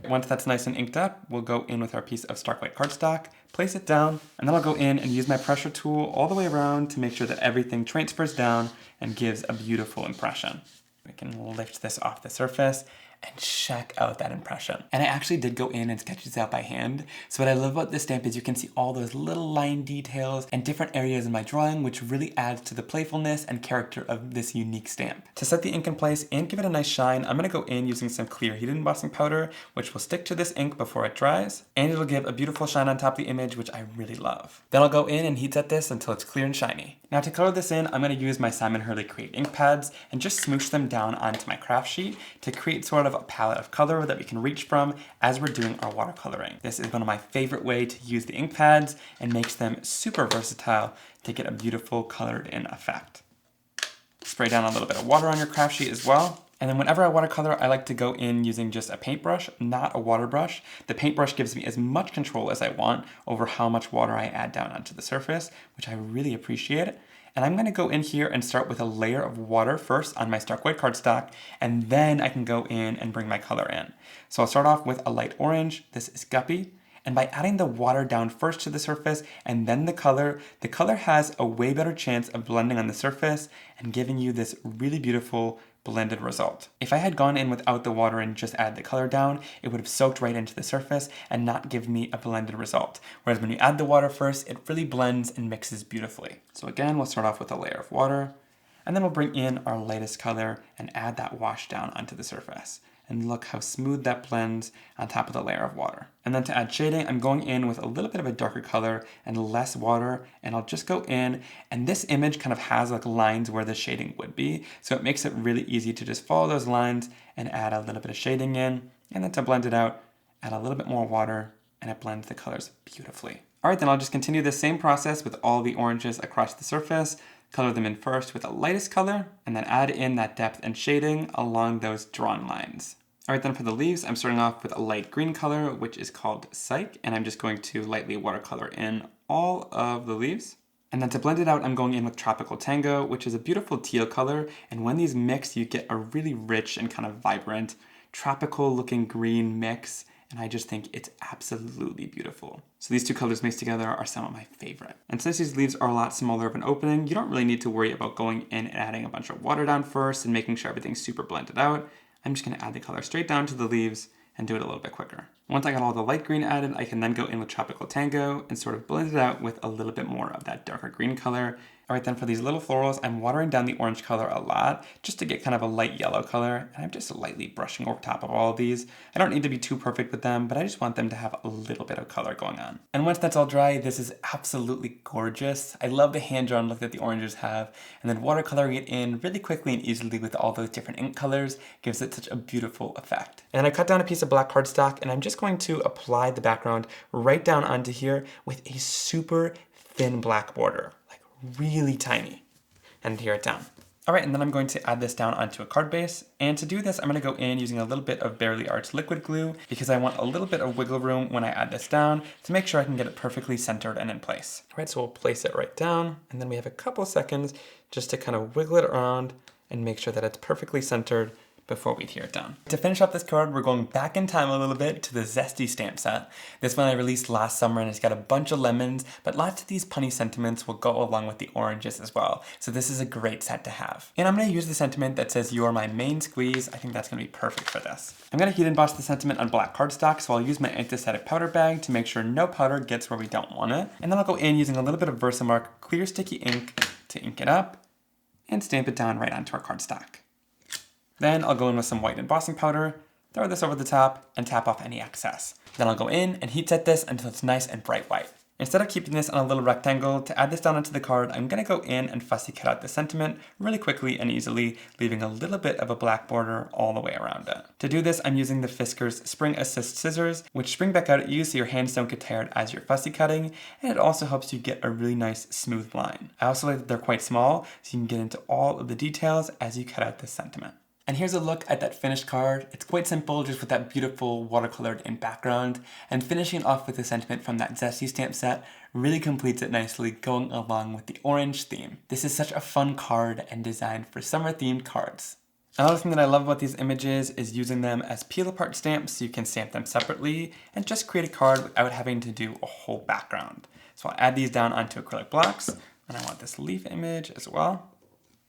Speaker 1: Once that's nice and inked up, we'll go in with our piece of stark white cardstock, place it down, and then I'll go in and use my pressure tool all the way around to make sure that everything transfers down and gives a beautiful impression. We can lift this off the surface and check out that impression. And I actually did go in and sketch this out by hand. So what I love about this stamp is you can see all those little line details and different areas in my drawing, which really adds to the playfulness and character of this unique stamp. To set the ink in place and give it a nice shine, I'm gonna go in using some clear heated embossing powder, which will stick to this ink before it dries, and it'll give a beautiful shine on top of the image, which I really love. Then I'll go in and heat set this until it's clear and shiny. Now to color this in, I'm gonna use my Simon Hurley Create ink pads and just smoosh them down onto my craft sheet to create sort of a palette of color that we can reach from as we're doing our watercoloring. This is one of my favorite ways to use the ink pads and makes them super versatile to get a beautiful colored in effect. Spray down a little bit of water on your craft sheet as well. And then whenever I watercolor, I like to go in using just a paintbrush, not a water brush. The paintbrush gives me as much control as I want over how much water I add down onto the surface, which I really appreciate. And I'm gonna go in here and start with a layer of water first on my stark white cardstock, and then I can go in and bring my color in. So I'll start off with a light orange. This is Guppy. And by adding the water down first to the surface and then the color has a way better chance of blending on the surface and giving you this really beautiful blended result. If I had gone in without the water and just added the color down, it would have soaked right into the surface and not give me a blended result. Whereas when you add the water first, it really blends and mixes beautifully. So again, we'll start off with a layer of water, and then we'll bring in our lightest color and add that wash down onto the surface. And look how smooth that blends on top of the layer of water. And then to add shading, I'm going in with a little bit of a darker color and less water, and I'll just go in, and this image kind of has like lines where the shading would be, so it makes it really easy to just follow those lines and add a little bit of shading in, and then to blend it out, add a little bit more water, and it blends the colors beautifully. All right, then I'll just continue the same process with all the oranges across the surface, color them in first with the lightest color, and then add in that depth and shading along those drawn lines. All right, then for the leaves, I'm starting off with a light green color, which is called Psych, and I'm just going to lightly watercolor in all of the leaves. And then to blend it out, I'm going in with Tropical Tango, which is a beautiful teal color, and when these mix, you get a really rich and kind of vibrant, tropical looking green mix, and I just think it's absolutely beautiful. So these two colors mixed together are some of my favorite. And since these leaves are a lot smaller of an opening, you don't really need to worry about going in and adding a bunch of water down first and making sure everything's super blended out. I'm just gonna add the color straight down to the leaves and do it a little bit quicker. Once I got all the light green added, I can then go in with Tropical Tango and sort of blend it out with a little bit more of that darker green color. All right, then for these little florals, I'm watering down the orange color a lot just to get kind of a light yellow color, and I'm just lightly brushing over top of all of these. I don't need to be too perfect with them, but I just want them to have a little bit of color going on. And once that's all dry, this is absolutely gorgeous. I love the hand-drawn look that the oranges have, and then watercoloring it in really quickly and easily with all those different ink colors gives it such a beautiful effect. And I cut down a piece of black cardstock, and I'm just going to apply the background right down onto here with a super thin black border. Really tiny, and adhere it down. All right, and then I'm going to add this down onto a card base. And to do this, I'm gonna go in using a little bit of Barely Arts liquid glue because I want a little bit of wiggle room when I add this down to make sure I can get it perfectly centered and in place. All right, so we'll place it right down, and then we have a couple seconds just to kind of wiggle it around and make sure that it's perfectly centered before we tear it down. To finish up this card, we're going back in time a little bit to the Zesty stamp set. This one I released last summer and it's got a bunch of lemons, but lots of these punny sentiments will go along with the oranges as well. So this is a great set to have. And I'm going to use the sentiment that says, "You are my main squeeze." I think that's going to be perfect for this. I'm going to heat emboss the sentiment on black cardstock, so I'll use my anti-static powder bag to make sure no powder gets where we don't want it. And then I'll go in using a little bit of Versamark clear sticky ink to ink it up and stamp it down right onto our cardstock. Then I'll go in with some white embossing powder, throw this over the top, and tap off any excess. Then I'll go in and heat set this until it's nice and bright white. Instead of keeping this on a little rectangle, to add this down onto the card, I'm going to go in and fussy cut out the sentiment really quickly and easily, leaving a little bit of a black border all the way around it. To do this, I'm using the Fiskars Spring Assist scissors, which spring back out at you so your hands don't get tired as you're fussy cutting, and it also helps you get a really nice smooth line. I also like that they're quite small, so you can get into all of the details as you cut out this sentiment. And here's a look at that finished card. It's quite simple, just with that beautiful watercolored in background. And finishing off with the sentiment from that Zesty stamp set really completes it nicely, going along with the orange theme. This is such a fun card and designed for summer themed cards. Another thing that I love about these images is using them as peel apart stamps so you can stamp them separately and just create a card without having to do a whole background. So I'll add these down onto acrylic blocks, and I want this leaf image as well.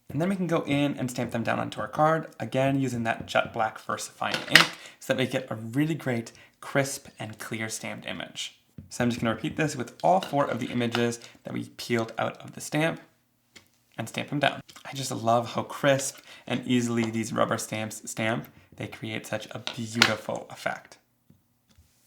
Speaker 1: And then we can go in and stamp them down onto our card, again using that jet black VersaFine ink so that we get a really great crisp and clear stamped image. So I'm just going to repeat this with all 4 of the images that we peeled out of the stamp and stamp them down. I just love how crisp and easily these rubber stamps stamp. They create such a beautiful effect.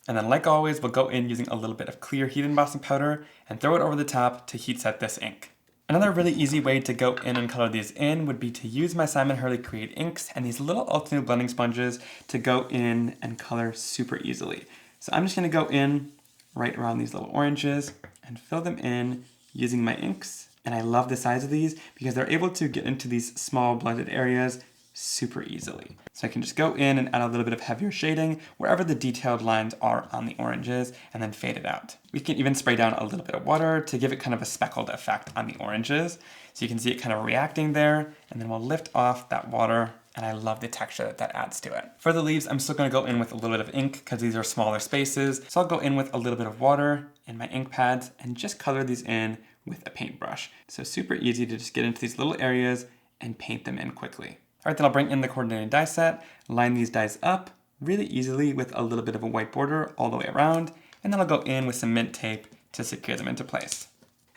Speaker 1: And then like always, we'll go in using a little bit of clear heat embossing powder and throw it over the top to heat set this ink. Another really easy way to go in and color these in would be to use my Hurley Create inks and these little Altenew blending sponges to go in and color super easily. So I'm just going to go in right around these little oranges and fill them in using my inks. And I love the size of these because they're able to get into these small blended areas super easily. So I can just go in and add a little bit of heavier shading wherever the detailed lines are on the oranges and then fade it out. We can even spray down a little bit of water to give it kind of a speckled effect on the oranges. So you can see it kind of reacting there, and then we'll lift off that water, and I love the texture that that adds to it. For the leaves, I'm still going to go in with a little bit of ink because these are smaller spaces. So I'll go in with a little bit of water in my ink pads and just color these in with a paintbrush. So super easy to just get into these little areas and paint them in quickly. All right, then I'll bring in the coordinating die set, line these dies up really easily with a little bit of a white border all the way around, and then I'll go in with some mint tape to secure them into place.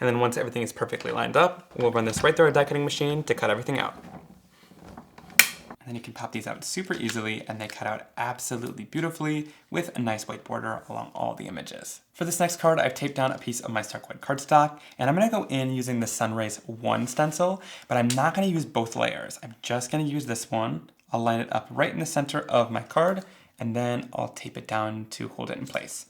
Speaker 1: And then once everything is perfectly lined up, we'll run this right through our die cutting machine to cut everything out. And then you can pop these out super easily, and they cut out absolutely beautifully with a nice white border along all the images. For this next card, I've taped down a piece of my stark white cardstock, and I'm going to go in using the Sunrays 1 stencil, but I'm not going to use both layers. I'm just going to use this one. I'll line it up right in the center of my card, and then I'll tape it down to hold it in place.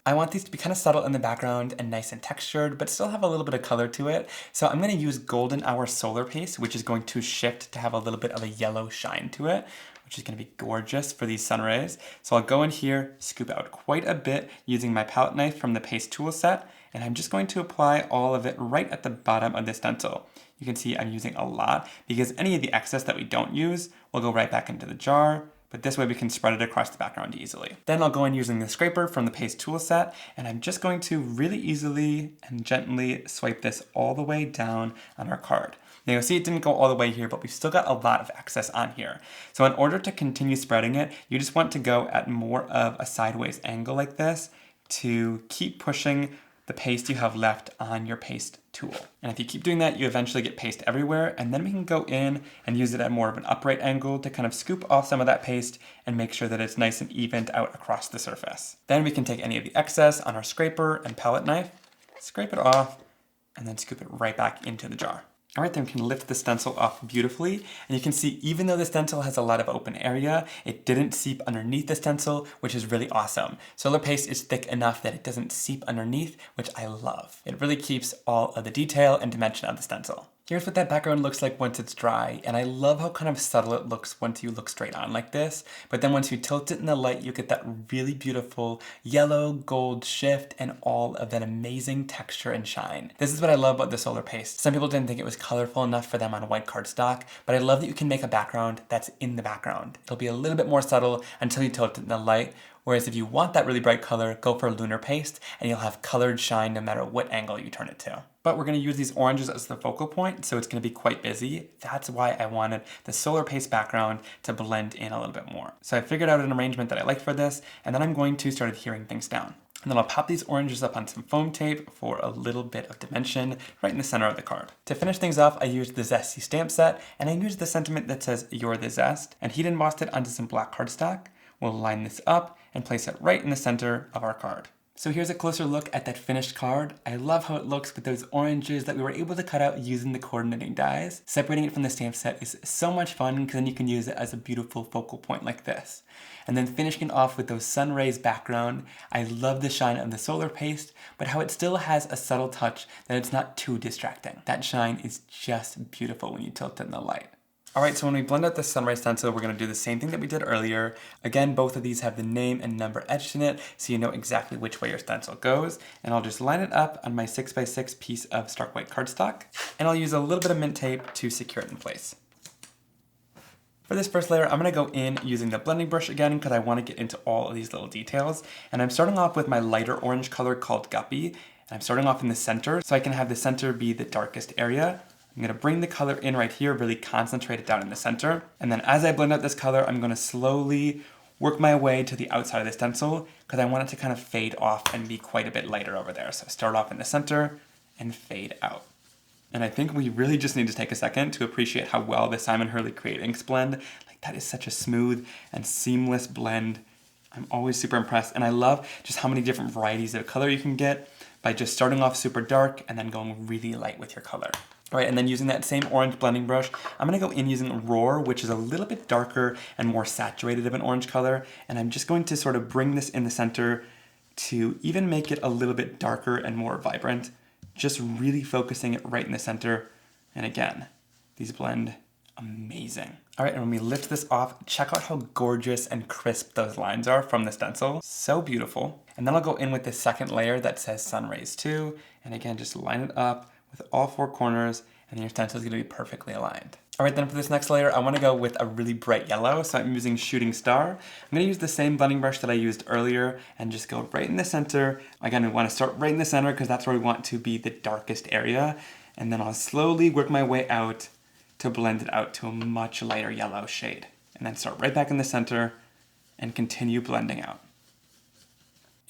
Speaker 1: I want these to be kind of subtle in the background and nice and textured, but still have a little bit of color to it. So I'm going to use Golden Hour Solar Paste, which is going to shift to have a little bit of a yellow shine to it, which is going to be gorgeous for these sun rays. So I'll go in here, scoop out quite a bit using my palette knife from the paste tool set, and I'm just going to apply all of it right at the bottom of the stencil. You can see I'm using a lot because any of the excess that we don't use will go right back into the jar. But this way we can spread it across the background easily. Then I'll go in using the scraper from the paste tool set, and I'm just going to really easily and gently swipe this all the way down on our card. Now you'll see it didn't go all the way here, but we've still got a lot of excess on here. So in order to continue spreading it, you just want to go at more of a sideways angle like this to keep pushing the paste you have left on your paste tool. And if you keep doing that, you eventually get paste everywhere, and then we can go in and use it at more of an upright angle to kind of scoop off some of that paste and make sure that it's nice and evened out across the surface. Then we can take any of the excess on our scraper and palette knife, scrape it off, and then scoop it right back into the jar. All right, then we can lift the stencil off beautifully, and you can see even though the stencil has a lot of open area, it didn't seep underneath the stencil, which is really awesome. Solar paste is thick enough that it doesn't seep underneath, which I love. It really keeps all of the detail and dimension of the stencil. Here's what that background looks like once it's dry, and I love how kind of subtle it looks once you look straight on like this, but then once you tilt it in the light, you get that really beautiful yellow gold shift and all of that amazing texture and shine. This is what I love about the solar paste. Some people didn't think it was colorful enough for them on white cardstock, but I love that you can make a background that's in the background. It'll be a little bit more subtle until you tilt it in the light, whereas if you want that really bright color, go for Lunar paste, and you'll have colored shine no matter what angle you turn it to. But we're going to use these oranges as the focal point, so it's going to be quite busy. That's why I wanted the solar paste background to blend in a little bit more. So I figured out an arrangement that I liked for this, and then I'm going to start adhering things down. And then I'll pop these oranges up on some foam tape for a little bit of dimension right in the center of the card. To finish things off, I used the Zesty stamp set, and I used the sentiment that says, "You're the zest," and heat embossed it onto some black cardstock. We'll line this up and place it right in the center of our card. So here's a closer look at that finished card. I love how it looks with those oranges that we were able to cut out using the coordinating dies. Separating it from the stamp set is so much fun because then you can use it as a beautiful focal point like this. And then finishing off with those sun rays background. I love the shine of the solar paste, but how it still has a subtle touch that it's not too distracting. That shine is just beautiful when you tilt it in the light. Alright, so when we blend out the sunrise stencil, we're going to do the same thing that we did earlier. Again, both of these have the name and number etched in it, so you know exactly which way your stencil goes. And I'll just line it up on my 6x6 piece of stark white cardstock, and I'll use a little bit of mint tape to secure it in place. For this first layer, I'm going to go in using the blending brush again because I want to get into all of these little details. And I'm starting off with my lighter orange color called Guppy, and I'm starting off in the center, so I can have the center be the darkest area. I'm going to bring the color in right here, really concentrate it down in the center. And then as I blend out this color, I'm going to slowly work my way to the outside of the stencil because I want it to kind of fade off and be quite a bit lighter over there. So start off in the center and fade out. And I think we really just need to take a second to appreciate how well the Simon Hurley Create Inks blend. Like, that is such a smooth and seamless blend. I'm always super impressed. And I love just how many different varieties of color you can get by just starting off super dark and then going really light with your color. All right, and then using that same orange blending brush, I'm gonna go in using Roar, which is a little bit darker and more saturated of an orange color. And I'm just going to sort of bring this in the center to even make it a little bit darker and more vibrant. Just really focusing it right in the center. And again, these blend amazing. All right, and when we lift this off, check out how gorgeous and crisp those lines are from the stencil. So beautiful. And then I'll go in with the second layer that says Sun Rays 2. And again, just line it up with all four corners, and your stencil is going to be perfectly aligned. All right, then for this next layer, I want to go with a really bright yellow, so I'm using Shooting Star. I'm going to use the same blending brush that I used earlier and just go right in the center. Again, we want to start right in the center because that's where we want to be the darkest area, and then I'll slowly work my way out to blend it out to a much lighter yellow shade. And then start right back in the center and continue blending out.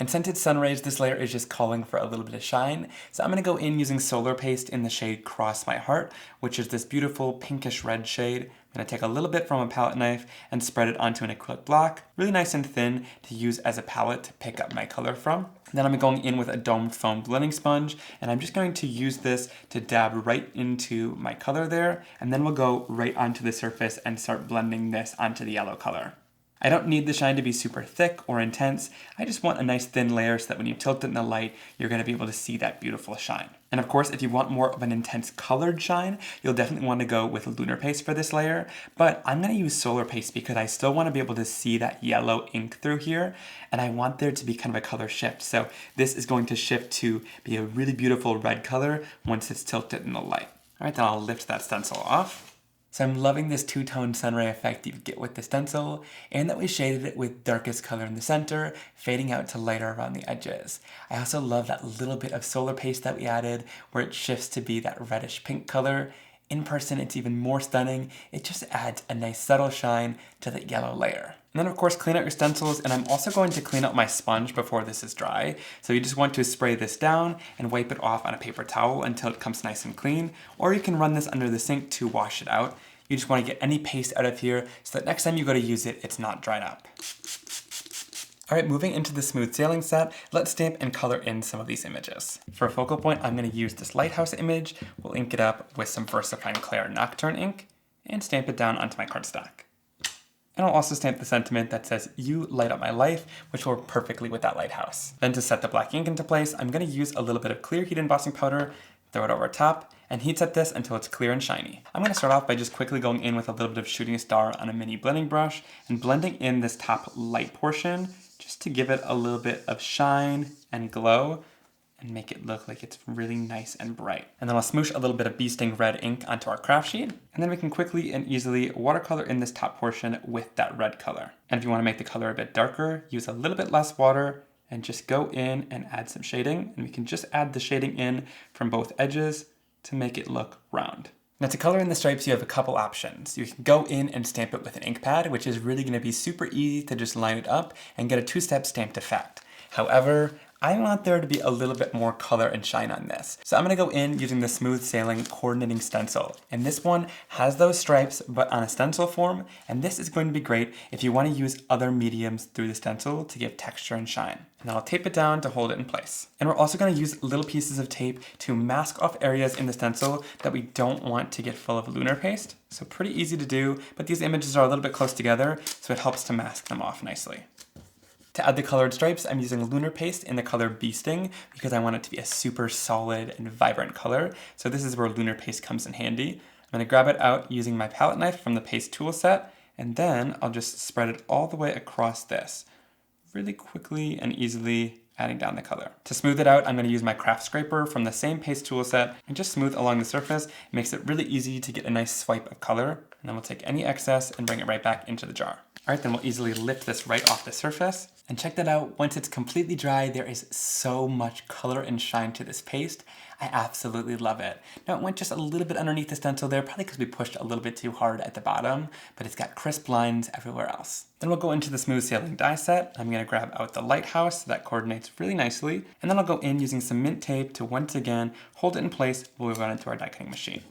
Speaker 1: In Scented Sun Rays, this layer is just calling for a little bit of shine. So I'm going to go in using Solar Paste in the shade Cross My Heart, which is this beautiful pinkish red shade. I'm going to take a little bit from a palette knife and spread it onto an acrylic block. Really nice and thin to use as a palette to pick up my color from. Then I'm going in with a domed foam blending sponge, and I'm just going to use this to dab right into my color there, and then we'll go right onto the surface and start blending this onto the yellow color. I don't need the shine to be super thick or intense. I just want a nice thin layer so that when you tilt it in the light, you're going to be able to see that beautiful shine. And of course, if you want more of an intense colored shine, you'll definitely want to go with Lunar Paste for this layer. But I'm going to use Solar Paste because I still want to be able to see that yellow ink through here. And I want there to be kind of a color shift. So this is going to shift to be a really beautiful red color once it's tilted in the light. All right, then I'll lift that stencil off. So I'm loving this two-tone sunray effect you get with the stencil, and that we shaded it with darkest color in the center, fading out to lighter around the edges. I also love that little bit of Solar Paste that we added, where it shifts to be that reddish pink color. In person, it's even more stunning. It just adds a nice subtle shine to the yellow layer. And then of course, clean out your stencils, and I'm also going to clean out my sponge before this is dry. So you just want to spray this down and wipe it off on a paper towel until it comes nice and clean, or you can run this under the sink to wash it out. You just want to get any paste out of here so that next time you go to use it, it's not dried up. All right, moving into the smooth sailing set, let's stamp and color in some of these images. For a focal point, I'm going to use this lighthouse image. We'll ink it up with some VersaFine Clair Nocturne ink and stamp it down onto my cardstock. And I'll also stamp the sentiment that says, "You light up my life," which will work perfectly with that lighthouse. Then to set the black ink into place, I'm going to use a little bit of clear heat embossing powder throw it over top, and heat set this until it's clear and shiny. I'm going to start off by just quickly going in with a little bit of shooting star on a mini blending brush and blending in this top light portion just to give it a little bit of shine and glow and make it look like it's really nice and bright. And then I'll smoosh a little bit of bee sting red ink onto our craft sheet, and then we can quickly and easily watercolor in this top portion with that red color. And if you want to make the color a bit darker, use a little bit less water and just go in and add some shading, and we can just add the shading in from both edges to make it look round. Now to color in the stripes, you have a couple options. You can go in and stamp it with an ink pad, which is really going to be super easy to just line it up and get a two-step stamped effect. However, I want there to be a little bit more color and shine on this. So I'm going to go in using the Smooth Sailing Coordinating Stencil. And this one has those stripes, but on a stencil form. And this is going to be great if you want to use other mediums through the stencil to give texture and shine. And then I'll tape it down to hold it in place. And we're also going to use little pieces of tape to mask off areas in the stencil that we don't want to get full of lunar paste. So pretty easy to do, but these images are a little bit close together, so it helps to mask them off nicely. To add the colored stripes, I'm using Lunar paste in the color Bee Sting because I want it to be a super solid and vibrant color. So this is where Lunar paste comes in handy. I'm going to grab it out using my palette knife from the paste tool set, and then I'll just spread it all the way across this, really quickly and easily adding down the color. To smooth it out, I'm going to use my craft scraper from the same paste tool set and just smooth along the surface. It makes it really easy to get a nice swipe of color, and then we'll take any excess and bring it right back into the jar. All right, then we'll easily lift this right off the surface. And check that out, once it's completely dry, there is so much color and shine to this paste. I absolutely love it. Now it went just a little bit underneath the stencil there, probably because we pushed a little bit too hard at the bottom, but it's got crisp lines everywhere else. Then we'll go into the Smooth Sailing die set. I'm gonna grab out the lighthouse so that coordinates really nicely. And then I'll go in using some mint tape to once again hold it in place while we run into our die cutting machine.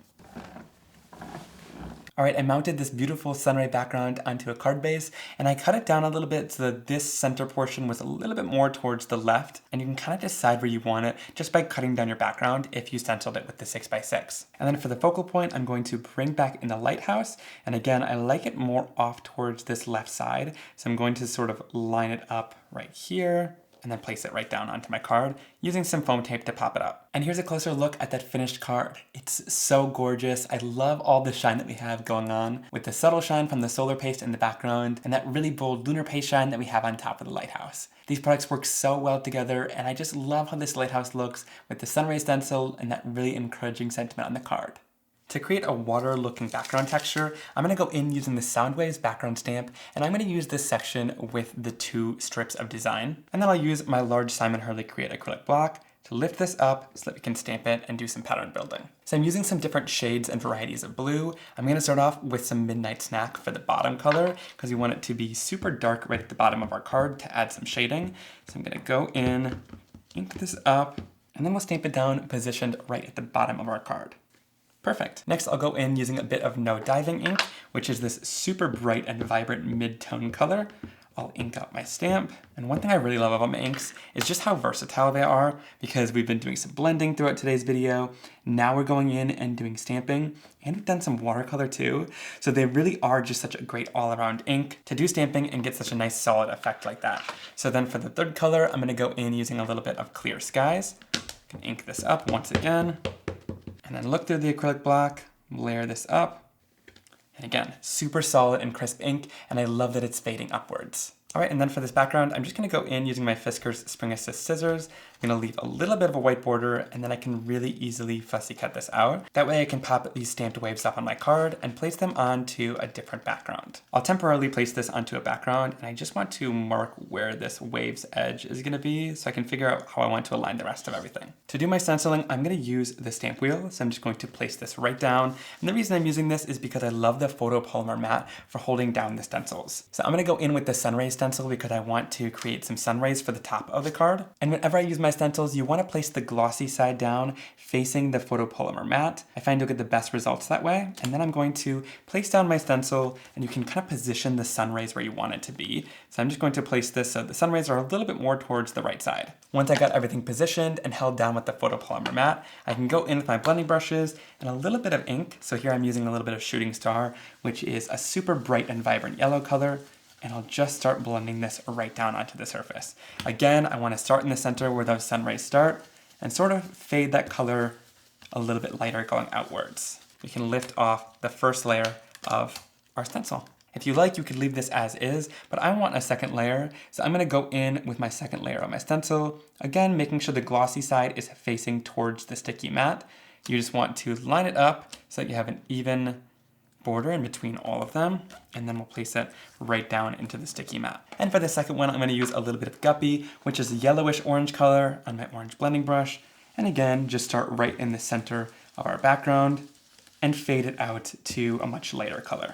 Speaker 1: All right, I mounted this beautiful sunray background onto a card base, and I cut it down a little bit so that this center portion was a little bit more towards the left, and you can kind of decide where you want it just by cutting down your background if you stenciled it with the 6x6. And then for the focal point, I'm going to bring back in the lighthouse, and again, I like it more off towards this left side, so I'm going to sort of line it up right here, and then place it right down onto my card using some foam tape to pop it up. And here's a closer look at that finished card. It's so gorgeous. I love all the shine that we have going on with the subtle shine from the solar paste in the background and that really bold lunar paste shine that we have on top of the lighthouse. These products work so well together, and I just love how this lighthouse looks with the sunray stencil and that really encouraging sentiment on the card. To create a water-looking background texture, I'm going to go in using the Soundwaves background stamp, and I'm going to use this section with the 2 strips of design. And then I'll use my large Simon Hurley Create acrylic block to lift this up so that we can stamp it and do some pattern building. So I'm using some different shades and varieties of blue. I'm going to start off with some Midnight Snack for the bottom color because we want it to be super dark right at the bottom of our card to add some shading. So I'm going to go in, ink this up, and then we'll stamp it down positioned right at the bottom of our card. Perfect. Next, I'll go in using a bit of No Diving ink, which is this super bright and vibrant mid-tone color. I'll ink up my stamp. And one thing I really love about my inks is just how versatile they are, because we've been doing some blending throughout today's video. Now we're going in and doing stamping, and we've done some watercolor too. So they really are just such a great all-around ink to do stamping and get such a nice solid effect like that. So then for the third color, I'm gonna go in using a little bit of Clear Skies. I can ink this up once again. And then look through the acrylic block, layer this up. And again, super solid and crisp ink, and I love that it's fading upwards. All right, and then for this background, I'm just gonna go in using my Fiskars Spring Assist scissors. I'm gonna leave a little bit of a white border, and then I can really easily fussy cut this out. That way I can pop these stamped waves up on my card and place them onto a different background. I'll temporarily place this onto a background, and I just want to mark where this wave's edge is gonna be so I can figure out how I want to align the rest of everything. To do my stenciling, I'm gonna use the stamp wheel, so I'm just going to place this right down. And the reason I'm using this is because I love the photopolymer mat for holding down the stencils. So I'm gonna go in with the sunrays stencil because I want to create some sun rays for the top of the card. And whenever I use my stencils, you want to place the glossy side down facing the photopolymer mat. I find you'll get the best results that way. And then I'm going to place down my stencil, and you can kind of position the sun rays where you want it to be. So I'm just going to place this so the sun rays are a little bit more towards the right side. Once I got everything positioned and held down with the photopolymer mat, I can go in with my blending brushes and a little bit of ink. So here I'm using a little bit of Shooting Star, which is a super bright and vibrant yellow color. And I'll just start blending this right down onto the surface. Again, I want to start in the center where those sun rays start and sort of fade that color a little bit lighter going outwards. We can lift off the first layer of our stencil. If you like, you could leave this as is, but I want a second layer, so I'm gonna go in with my second layer of my stencil. Again, making sure the glossy side is facing towards the sticky mat. You just want to line it up so that you have an even border in between all of them, and then we'll place it right down into the sticky mat. And for the second one, I'm gonna use a little bit of Guppy, which is a yellowish orange color on my orange blending brush. And again, just start right in the center of our background and fade it out to a much lighter color.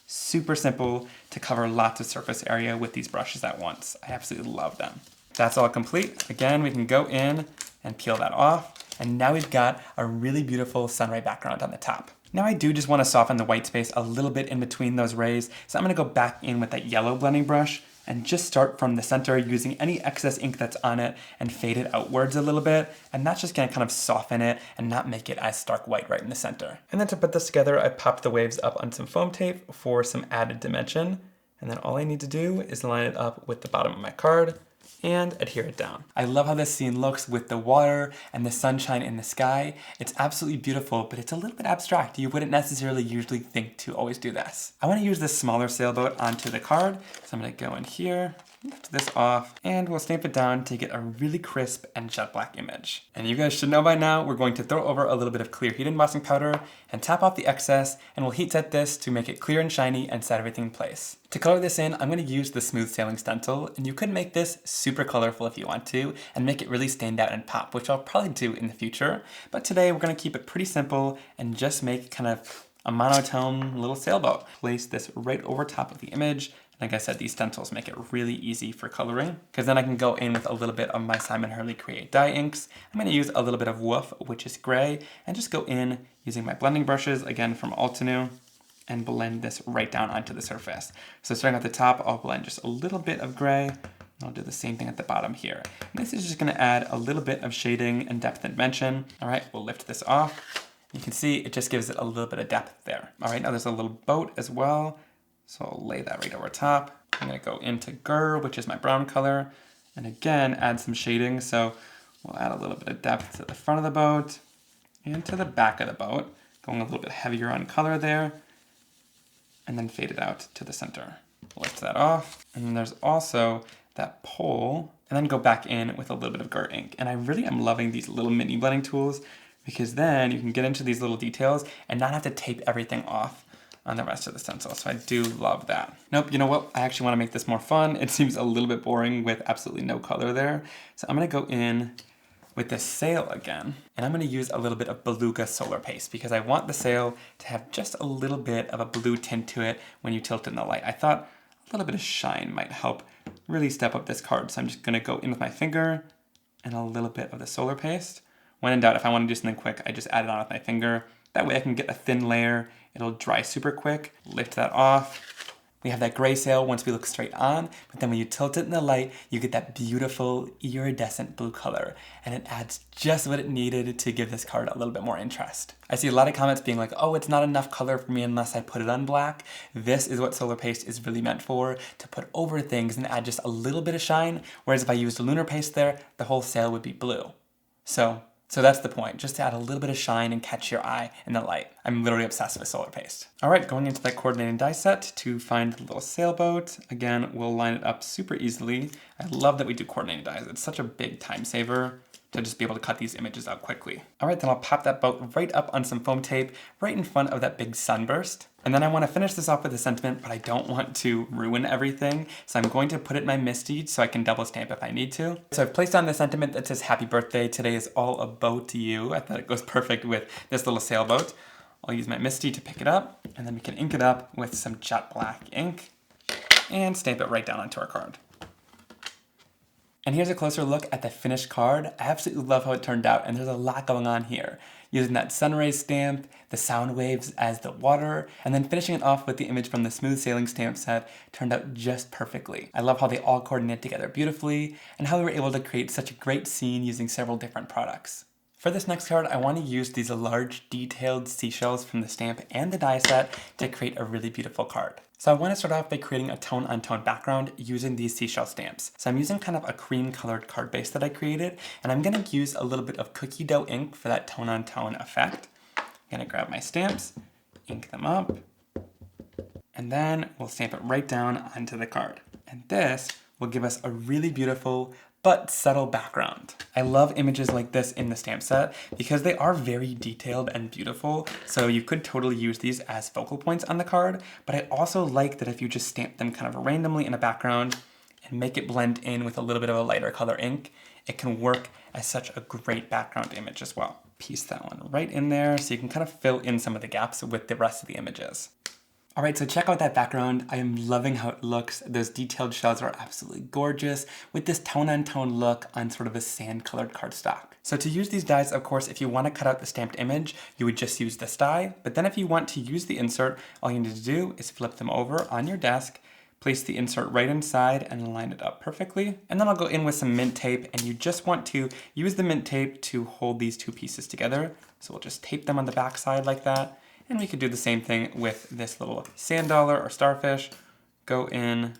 Speaker 1: Super simple to cover lots of surface area with these brushes at once. I absolutely love them. That's all complete. Again, we can go in and peel that off. And now we've got a really beautiful sunray background on the top. Now I do just want to soften the white space a little bit in between those rays. So I'm going to go back in with that yellow blending brush and just start from the center using any excess ink that's on it and fade it outwards a little bit. And that's just gonna kind of soften it and not make it as stark white right in the center. And then to put this together, I popped the waves up on some foam tape for some added dimension. And then all I need to do is line it up with the bottom of my card and adhere it down. I love how this scene looks with the water and the sunshine in the sky. It's absolutely beautiful, but it's a little bit abstract. You wouldn't necessarily usually think to always do this. I want to use this smaller sailboat onto the card, so I'm going to go in here, lift this off, and we'll stamp it down to get a really crisp and jet black image. And you guys should know by now, we're going to throw over a little bit of clear heat embossing powder and tap off the excess, and we'll heat set this to make it clear and shiny and set everything in place. To color this in, I'm going to use the smooth sailing stencil, and you could make this super colorful if you want to, and make it really stand out and pop, which I'll probably do in the future. But today we're going to keep it pretty simple and just make kind of a monotone little sailboat. Place this right over top of the image. Like I said, these stencils make it really easy for coloring, because then I can go in with a little bit of my Simon Hurley Create dye inks. I'm going to use a little bit of Woof, which is gray, and just go in using my blending brushes, again from Altenew, and blend this right down onto the surface. So starting at the top, I'll blend just a little bit of gray, and I'll do the same thing at the bottom here. And this is just going to add a little bit of shading and depth and dimension. All right, we'll lift this off. You can see it just gives it a little bit of depth there. All right, now there's a little boat as well. So I'll lay that right over top. I'm gonna go into Gur, which is my brown color, and again, add some shading. So we'll add a little bit of depth to the front of the boat and to the back of the boat, going a little bit heavier on color there, and then fade it out to the center. Lift that off. And then there's also that pole, and then go back in with a little bit of Gur ink. And I really am loving these little mini blending tools, because then you can get into these little details and not have to tape everything off on the rest of the stencil. So I do love that. Nope, you know what? I actually want to make this more fun. It seems a little bit boring with absolutely no color there. So I'm gonna go in with the sail again, and I'm gonna use a little bit of Beluga Solar Paste because I want the sail to have just a little bit of a blue tint to it when you tilt it in the light. I thought a little bit of shine might help really step up this card. So I'm just gonna go in with my finger and a little bit of the Solar Paste. When in doubt, if I want to do something quick, I just add it on with my finger. That way I can get a thin layer. It'll dry super quick. Lift that off. We have that gray sail once we look straight on, but then when you tilt it in the light, you get that beautiful iridescent blue color, and it adds just what it needed to give this card a little bit more interest. I see a lot of comments being like, oh, it's not enough color for me unless I put it on black. This is what Solar Paste is really meant for, to put over things and add just a little bit of shine, whereas if I used Lunar Paste there, the whole sail would be blue. So that's the point, just to add a little bit of shine and catch your eye in the light. I'm literally obsessed with Solar Paste. All right, going into that coordinating die set to find the little sailboat. Again, we'll line it up super easily. I love that we do coordinating dies. It's such a big time saver to just be able to cut these images out quickly. All right, then I'll pop that boat right up on some foam tape, right in front of that big sunburst. And then I want to finish this off with a sentiment, but I don't want to ruin everything. So I'm going to put it in my MISTI so I can double stamp if I need to. So I've placed on the sentiment that says happy birthday. Today is all a boat to you. I thought it goes perfect with this little sailboat. I'll use my MISTI to pick it up, and then we can ink it up with some jet black ink and stamp it right down onto our card. And here's a closer look at the finished card. I absolutely love how it turned out, and there's a lot going on here. Using that sunrise stamp, the sound waves as the water, and then finishing it off with the image from the smooth sailing stamp set turned out just perfectly. I love how they all coordinate together beautifully, and how we were able to create such a great scene using several different products. For this next card, I want to use these large detailed seashells from the stamp and the die set to create a really beautiful card. So I want to start off by creating a tone-on-tone background using these seashell stamps. So I'm using kind of a cream colored card base that I created, and I'm going to use a little bit of cookie dough ink for that tone-on-tone effect. I'm going to grab my stamps, ink them up, and then we'll stamp it right down onto the card. And this will give us a really beautiful but subtle background. I love images like this in the stamp set because they are very detailed and beautiful, so you could totally use these as focal points on the card, but I also like that if you just stamp them kind of randomly in a background and make it blend in with a little bit of a lighter color ink, it can work as such a great background image as well. Piece that one right in there so you can kind of fill in some of the gaps with the rest of the images. All right, so check out that background. I am loving how it looks. Those detailed shells are absolutely gorgeous with this tone-on-tone look on sort of a sand-colored cardstock. So to use these dies, of course, if you want to cut out the stamped image, you would just use this die. But then if you want to use the insert, all you need to do is flip them over on your desk, place the insert right inside and line it up perfectly. And then I'll go in with some mint tape, and you just want to use the mint tape to hold these two pieces together. So we'll just tape them on the back side like that. And we could do the same thing with this little sand dollar or starfish. Go in,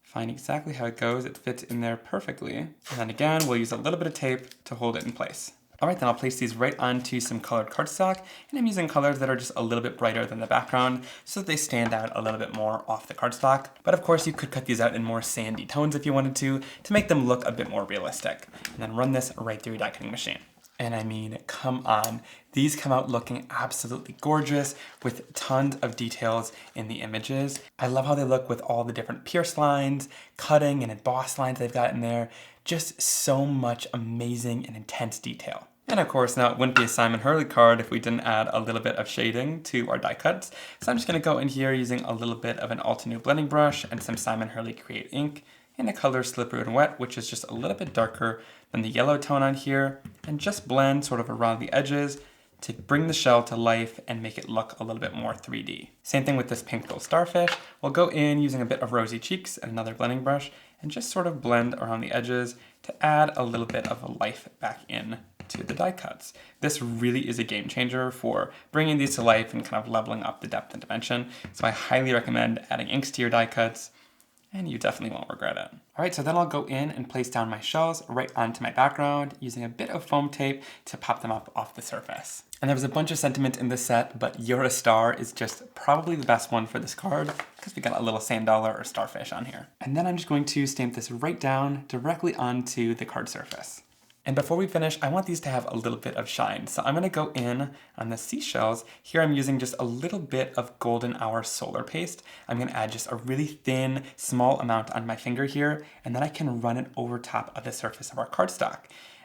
Speaker 1: find exactly how it goes. It fits in there perfectly. And then again, we'll use a little bit of tape to hold it in place. All right, then I'll place these right onto some colored cardstock. And I'm using colors that are just a little bit brighter than the background so that they stand out a little bit more off the cardstock. But of course, you could cut these out in more sandy tones if you wanted to make them look a bit more realistic. And then run this right through your die cutting machine. And I mean, come on. These come out looking absolutely gorgeous with tons of details in the images. I love how they look with all the different pierced lines, cutting and embossed lines they've got in there. Just so much amazing and intense detail. And of course, now it wouldn't be a Simon Hurley card if we didn't add a little bit of shading to our die cuts. So I'm just gonna go in here using a little bit of an Altenew blending brush and some Simon Hurley Create ink in the color Slippery and Wet, which is just a little bit darker than the yellow tone on here, and just blend sort of around the edges to bring the shell to life and make it look a little bit more 3D. Same thing with this pink little starfish. We'll go in using a bit of Rosy Cheeks and another blending brush and just sort of blend around the edges to add a little bit of a life back in to the die cuts. This really is a game changer for bringing these to life and kind of leveling up the depth and dimension. So I highly recommend adding inks to your die cuts, and you definitely won't regret it. All right, so then I'll go in and place down my shells right onto my background using a bit of foam tape to pop them up off the surface. And there was a bunch of sentiment in this set, but You're a Star is just probably the best one for this card because we got a little sand dollar or starfish on here. And then I'm just going to stamp this right down directly onto the card surface. And before we finish, I want these to have a little bit of shine. So I'm gonna go in on the seashells. Here I'm using just a little bit of Golden Hour Solar Paste. I'm gonna add just a really thin, small amount on my finger here, and then I can run it over top of the surface of our cardstock.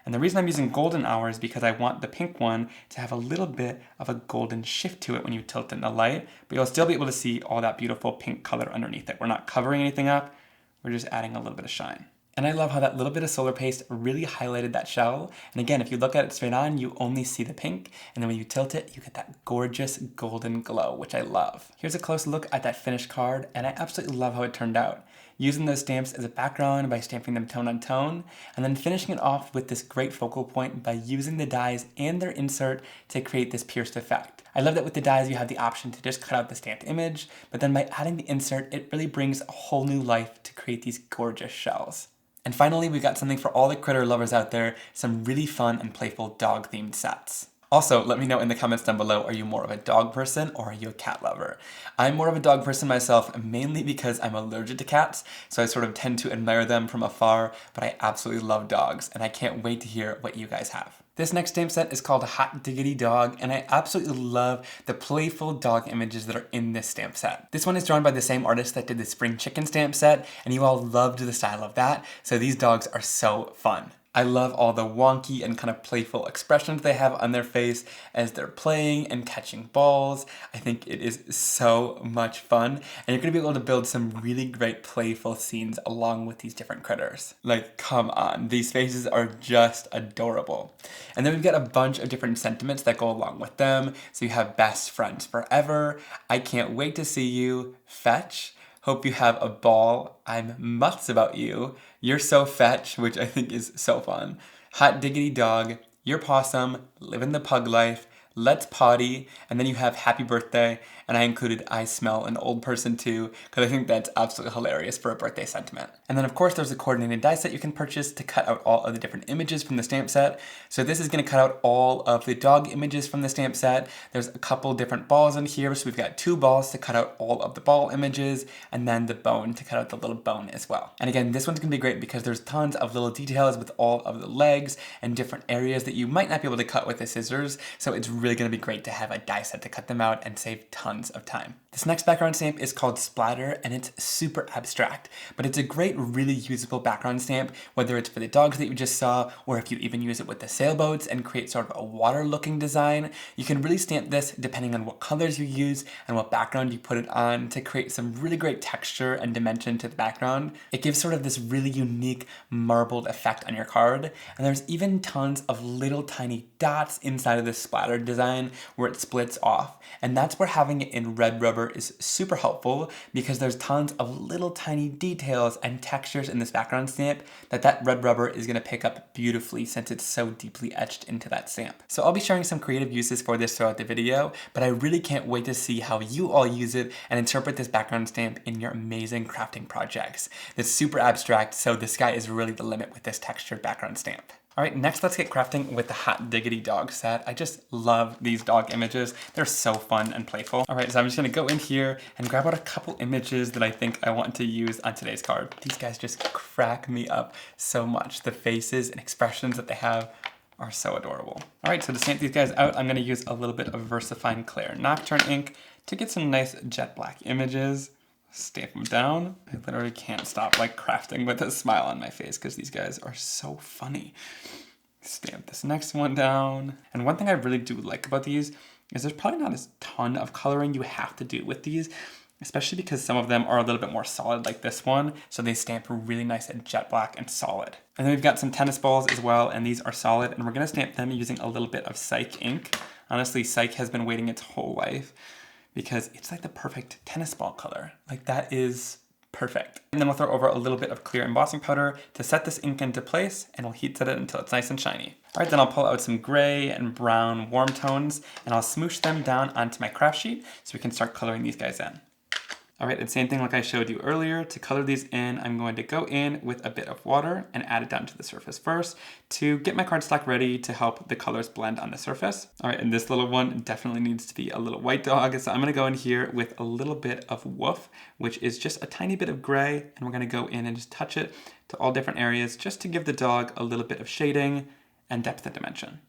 Speaker 1: And the reason I'm using Golden Hour is because I want the pink one to have a little bit of a golden shift to it when you tilt it in the light, but you'll still be able to see all that beautiful pink color underneath it. We're not covering anything up, we're just adding a little bit of shine. And I love how that little bit of solar paste really highlighted that shell. And again, if you look at it straight on, you only see the pink. And then when you tilt it, you get that gorgeous golden glow, which I love. Here's a close look at that finished card, and I absolutely love how it turned out. Using those stamps as a background by stamping them tone on tone, and then finishing it off with this great focal point by using the dies and their insert to create this pierced effect. I love that with the dies you have the option to just cut out the stamped image, but then by adding the insert, it really brings a whole new life to create these gorgeous shells. And finally, we got something for all the critter lovers out there, some really fun and playful dog-themed sets. Also, let me know in the comments down below, are you more of a dog person or are you a cat lover? I'm more of a dog person myself, mainly because I'm allergic to cats, so I sort of tend to admire them from afar, but I absolutely love dogs, and I can't wait to hear what you guys have. This next stamp set is called Hot Diggity Dog, and I absolutely love the playful dog images that are in this stamp set. This one is drawn by the same artist that did the Spring Chicken stamp set, and you all loved the style of that, so these dogs are so fun. I love all the wonky and kind of playful expressions they have on their face as they're playing and catching balls. I think it is so much fun, and you're gonna be able to build some really great playful scenes along with these different critters. Like, come on, these faces are just adorable. And then we've got a bunch of different sentiments that go along with them. So you have best friends forever, I can't wait to see you, fetch, hope you have a ball, I'm nuts about you, you're so fetch, which I think is so fun, hot diggity dog, you're possum, living the pug life, let's potty, and then you have happy birthday, and and I included I smell an old person too, because I think that's absolutely hilarious for a birthday sentiment. And then of course there's a coordinated die set you can purchase to cut out all of the different images from the stamp set. So this is going to cut out all of the dog images from the stamp set. There's a couple different balls in here, so we've got 2 balls to cut out all of the ball images, and then the bone to cut out the little bone as well. And again, this one's going to be great because there's tons of little details with all of the legs and different areas that you might not be able to cut with the scissors, so it's really going to be great to have a die set to cut them out and save tons of time. This next background stamp is called Splatter, and it's super abstract, but it's a great, really usable background stamp, whether it's for the dogs that you just saw, or if you even use it with the sailboats and create sort of a water-looking design. You can really stamp this depending on what colors you use and what background you put it on to create some really great texture and dimension to the background. It gives sort of this really unique marbled effect on your card, and there's even tons of little tiny dots inside of this splatter design where it splits off, and that's where having it in red rubber is super helpful because there's tons of little tiny details and textures in this background stamp that red rubber is going to pick up beautifully since it's so deeply etched into that stamp. So I'll be sharing some creative uses for this throughout the video, but I really can't wait to see how you all use it and interpret this background stamp in your amazing crafting projects. It's super abstract, so the sky is really the limit with this textured background stamp. Alright, next let's get crafting with the Hot Diggity dog set. I just love these dog images. They're so fun and playful. Alright, so I'm just going to go in here and grab out a couple images that I think I want to use on today's card. These guys just crack me up so much. The faces and expressions that they have are so adorable. Alright, so to stamp these guys out, I'm going to use a little bit of VersaFine Clear Nocturne ink to get some nice jet black images. Stamp them down. I literally can't stop like crafting with a smile on my face because these guys are so funny. Stamp this next one down. And one thing I really do like about these is there's probably not a ton of coloring you have to do with these, especially because some of them are a little bit more solid like this one, so they stamp really nice and jet black and solid. And then we've got some tennis balls as well, and these are solid, and we're going to stamp them using a little bit of Psych ink. Honestly, Psych has been waiting its whole life, because it's like the perfect tennis ball color. Like that is perfect. And then we'll throw over a little bit of clear embossing powder to set this ink into place, and we'll heat set it until it's nice and shiny. All right, then I'll pull out some gray and brown warm tones, and I'll smoosh them down onto my craft sheet so we can start coloring these guys in. All right, and same thing like I showed you earlier. To color these in, I'm going to go in with a bit of water and add it down to the surface first to get my cardstock ready to help the colors blend on the surface. All right, and this little one definitely needs to be a little white dog. So I'm gonna go in here with a little bit of woof, which is just a tiny bit of gray, and we're gonna go in and just touch it to all different areas just to give the dog a little bit of shading and depth and dimension.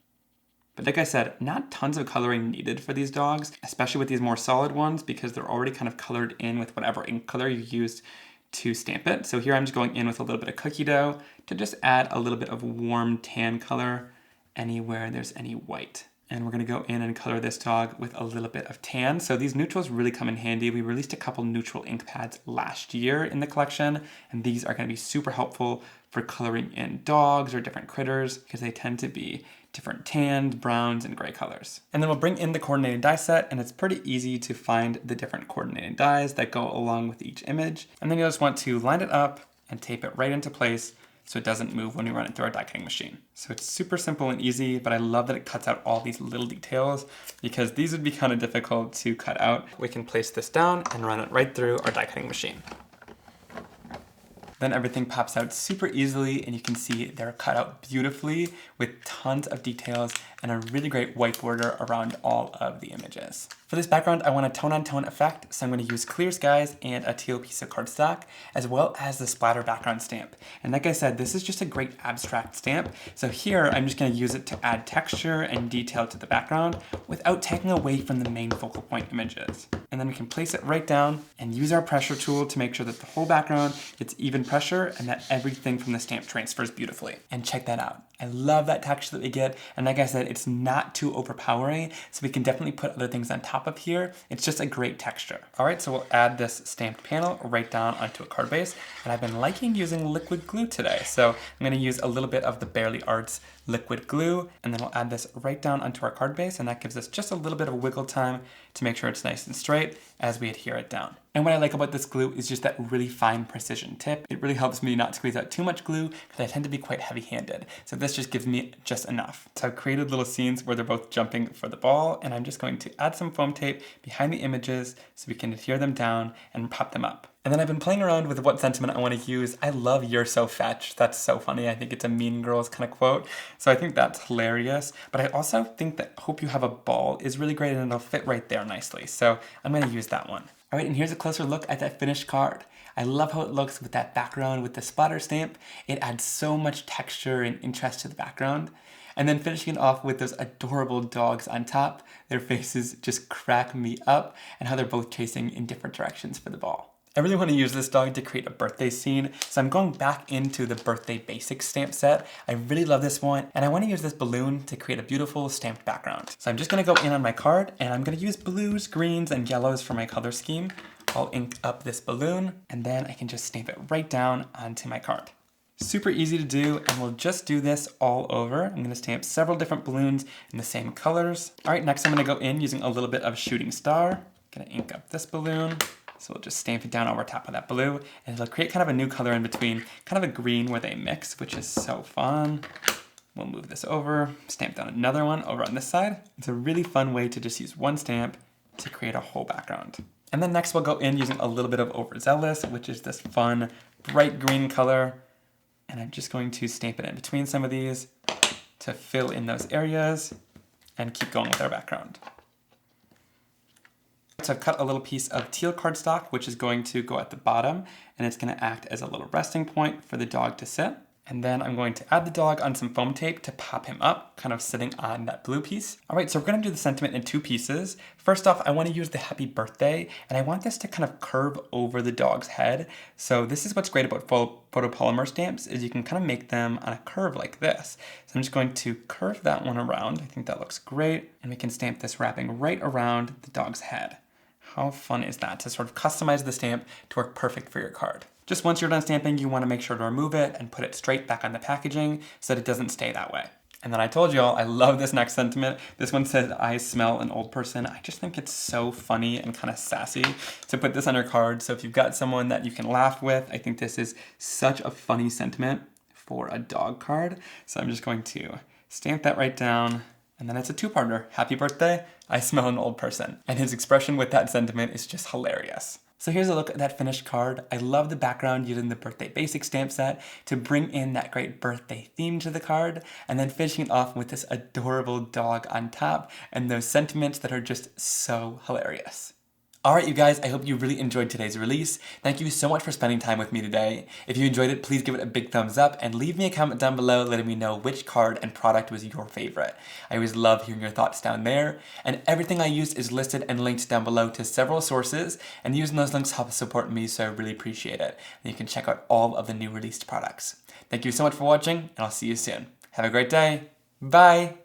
Speaker 1: But like I said, not tons of coloring needed for these dogs, especially with these more solid ones because they're already kind of colored in with whatever ink color you used to stamp it. So here I'm just going in with a little bit of cookie dough to just add a little bit of warm tan color anywhere there's any white. And we're gonna go in and color this dog with a little bit of tan. So these neutrals really come in handy. We released a couple neutral ink pads last year in the collection, and these are gonna be super helpful for coloring in dogs or different critters because they tend to be different tans, browns, and gray colors. And then we'll bring in the coordinated die set, and it's pretty easy to find the different coordinated dies that go along with each image. And then you'll just want to line it up and tape it right into place so it doesn't move when we run it through our die cutting machine. So it's super simple and easy, but I love that it cuts out all these little details because these would be kind of difficult to cut out. We can place this down and run it right through our die cutting machine. Then everything pops out super easily, and you can see they're cut out beautifully with tons of details and a really great white border around all of the images. For this background, I want a tone-on-tone effect, so I'm going to use clear skies and a teal piece of cardstock, as well as the splatter background stamp. And like I said, this is just a great abstract stamp, so here I'm just going to use it to add texture and detail to the background without taking away from the main focal point images. And then we can place it right down and use our pressure tool to make sure that the whole background gets even pressure and that everything from the stamp transfers beautifully. And check that out. I love that texture that we get, and like I said, it's not too overpowering, so we can definitely put other things on top of here. It's just a great texture. All right, so we'll add this stamped panel right down onto a card base, and I've been liking using liquid glue today, so I'm gonna use a little bit of the Barely Arts liquid glue, and then we'll add this right down onto our card base, and that gives us just a little bit of wiggle time to make sure it's nice and straight as we adhere it down. And what I like about this glue is just that really fine precision tip. It really helps me not squeeze out too much glue because I tend to be quite heavy-handed. So this just gives me just enough. So I've created little scenes where they're both jumping for the ball, and I'm just going to add some foam tape behind the images so we can adhere them down and pop them up. And then I've been playing around with what sentiment I want to use. I love "You're so fetch." That's so funny. I think it's a Mean Girls kind of quote. So I think that's hilarious. But I also think that "Hope you have a ball" is really great and it'll fit right there nicely. So I'm going to use that one. All right, and here's a closer look at that finished card. I love how it looks with that background with the splatter stamp. It adds so much texture and interest to the background. And then finishing it off with those adorable dogs on top. Their faces just crack me up, and how they're both chasing in different directions for the ball. I really want to use this dog to create a birthday scene, so I'm going back into the Birthday Basics stamp set. I really love this one, and I want to use this balloon to create a beautiful stamped background. So I'm just going to go in on my card, and I'm going to use blues, greens, and yellows for my color scheme. I'll ink up this balloon, and then I can just stamp it right down onto my card. Super easy to do, and we'll just do this all over. I'm going to stamp several different balloons in the same colors. All right, next I'm going to go in using a little bit of shooting star. I'm going to ink up this balloon. So we'll just stamp it down over top of that blue, and it'll create kind of a new color in between, kind of a green where they mix, which is so fun. We'll move this over, stamp down another one over on this side. It's a really fun way to just use one stamp to create a whole background. And then next we'll go in using a little bit of Overzealous, which is this fun, bright green color. And I'm just going to stamp it in between some of these to fill in those areas and keep going with our background. So I've cut a little piece of teal cardstock, which is going to go at the bottom, and it's going to act as a little resting point for the dog to sit. And then I'm going to add the dog on some foam tape to pop him up, kind of sitting on that blue piece. All right, so we're going to do the sentiment in two pieces. First off, I want to use the happy birthday, and I want this to kind of curve over the dog's head. So this is what's great about photopolymer stamps, is you can kind of make them on a curve like this. So I'm just going to curve that one around. I think that looks great. And we can stamp this wrapping right around the dog's head. How fun is that to sort of customize the stamp to work perfect for your card? Just once you're done stamping, you want to make sure to remove it and put it straight back on the packaging so that it doesn't stay that way. And then I told y'all, I love this next sentiment. This one says, "I smell an old person." I just think it's so funny and kind of sassy to put this on your card. So if you've got someone that you can laugh with, I think this is such a funny sentiment for a dog card. So I'm just going to stamp that right down. And then it's a two-parter. Happy birthday, I smell an old person. And his expression with that sentiment is just hilarious. So here's a look at that finished card. I love the background using the Birthday Basics stamp set to bring in that great birthday theme to the card, and then finishing it off with this adorable dog on top and those sentiments that are just so hilarious. All right, you guys, I hope you really enjoyed today's release. Thank you so much for spending time with me today. If you enjoyed it, please give it a big thumbs up and leave me a comment down below letting me know which card and product was your favorite. I always love hearing your thoughts down there. And everything I used is listed and linked down below to several sources, and using those links helps support me, so I really appreciate it. And you can check out all of the new released products. Thank you so much for watching, and I'll see you soon. Have a great day. Bye.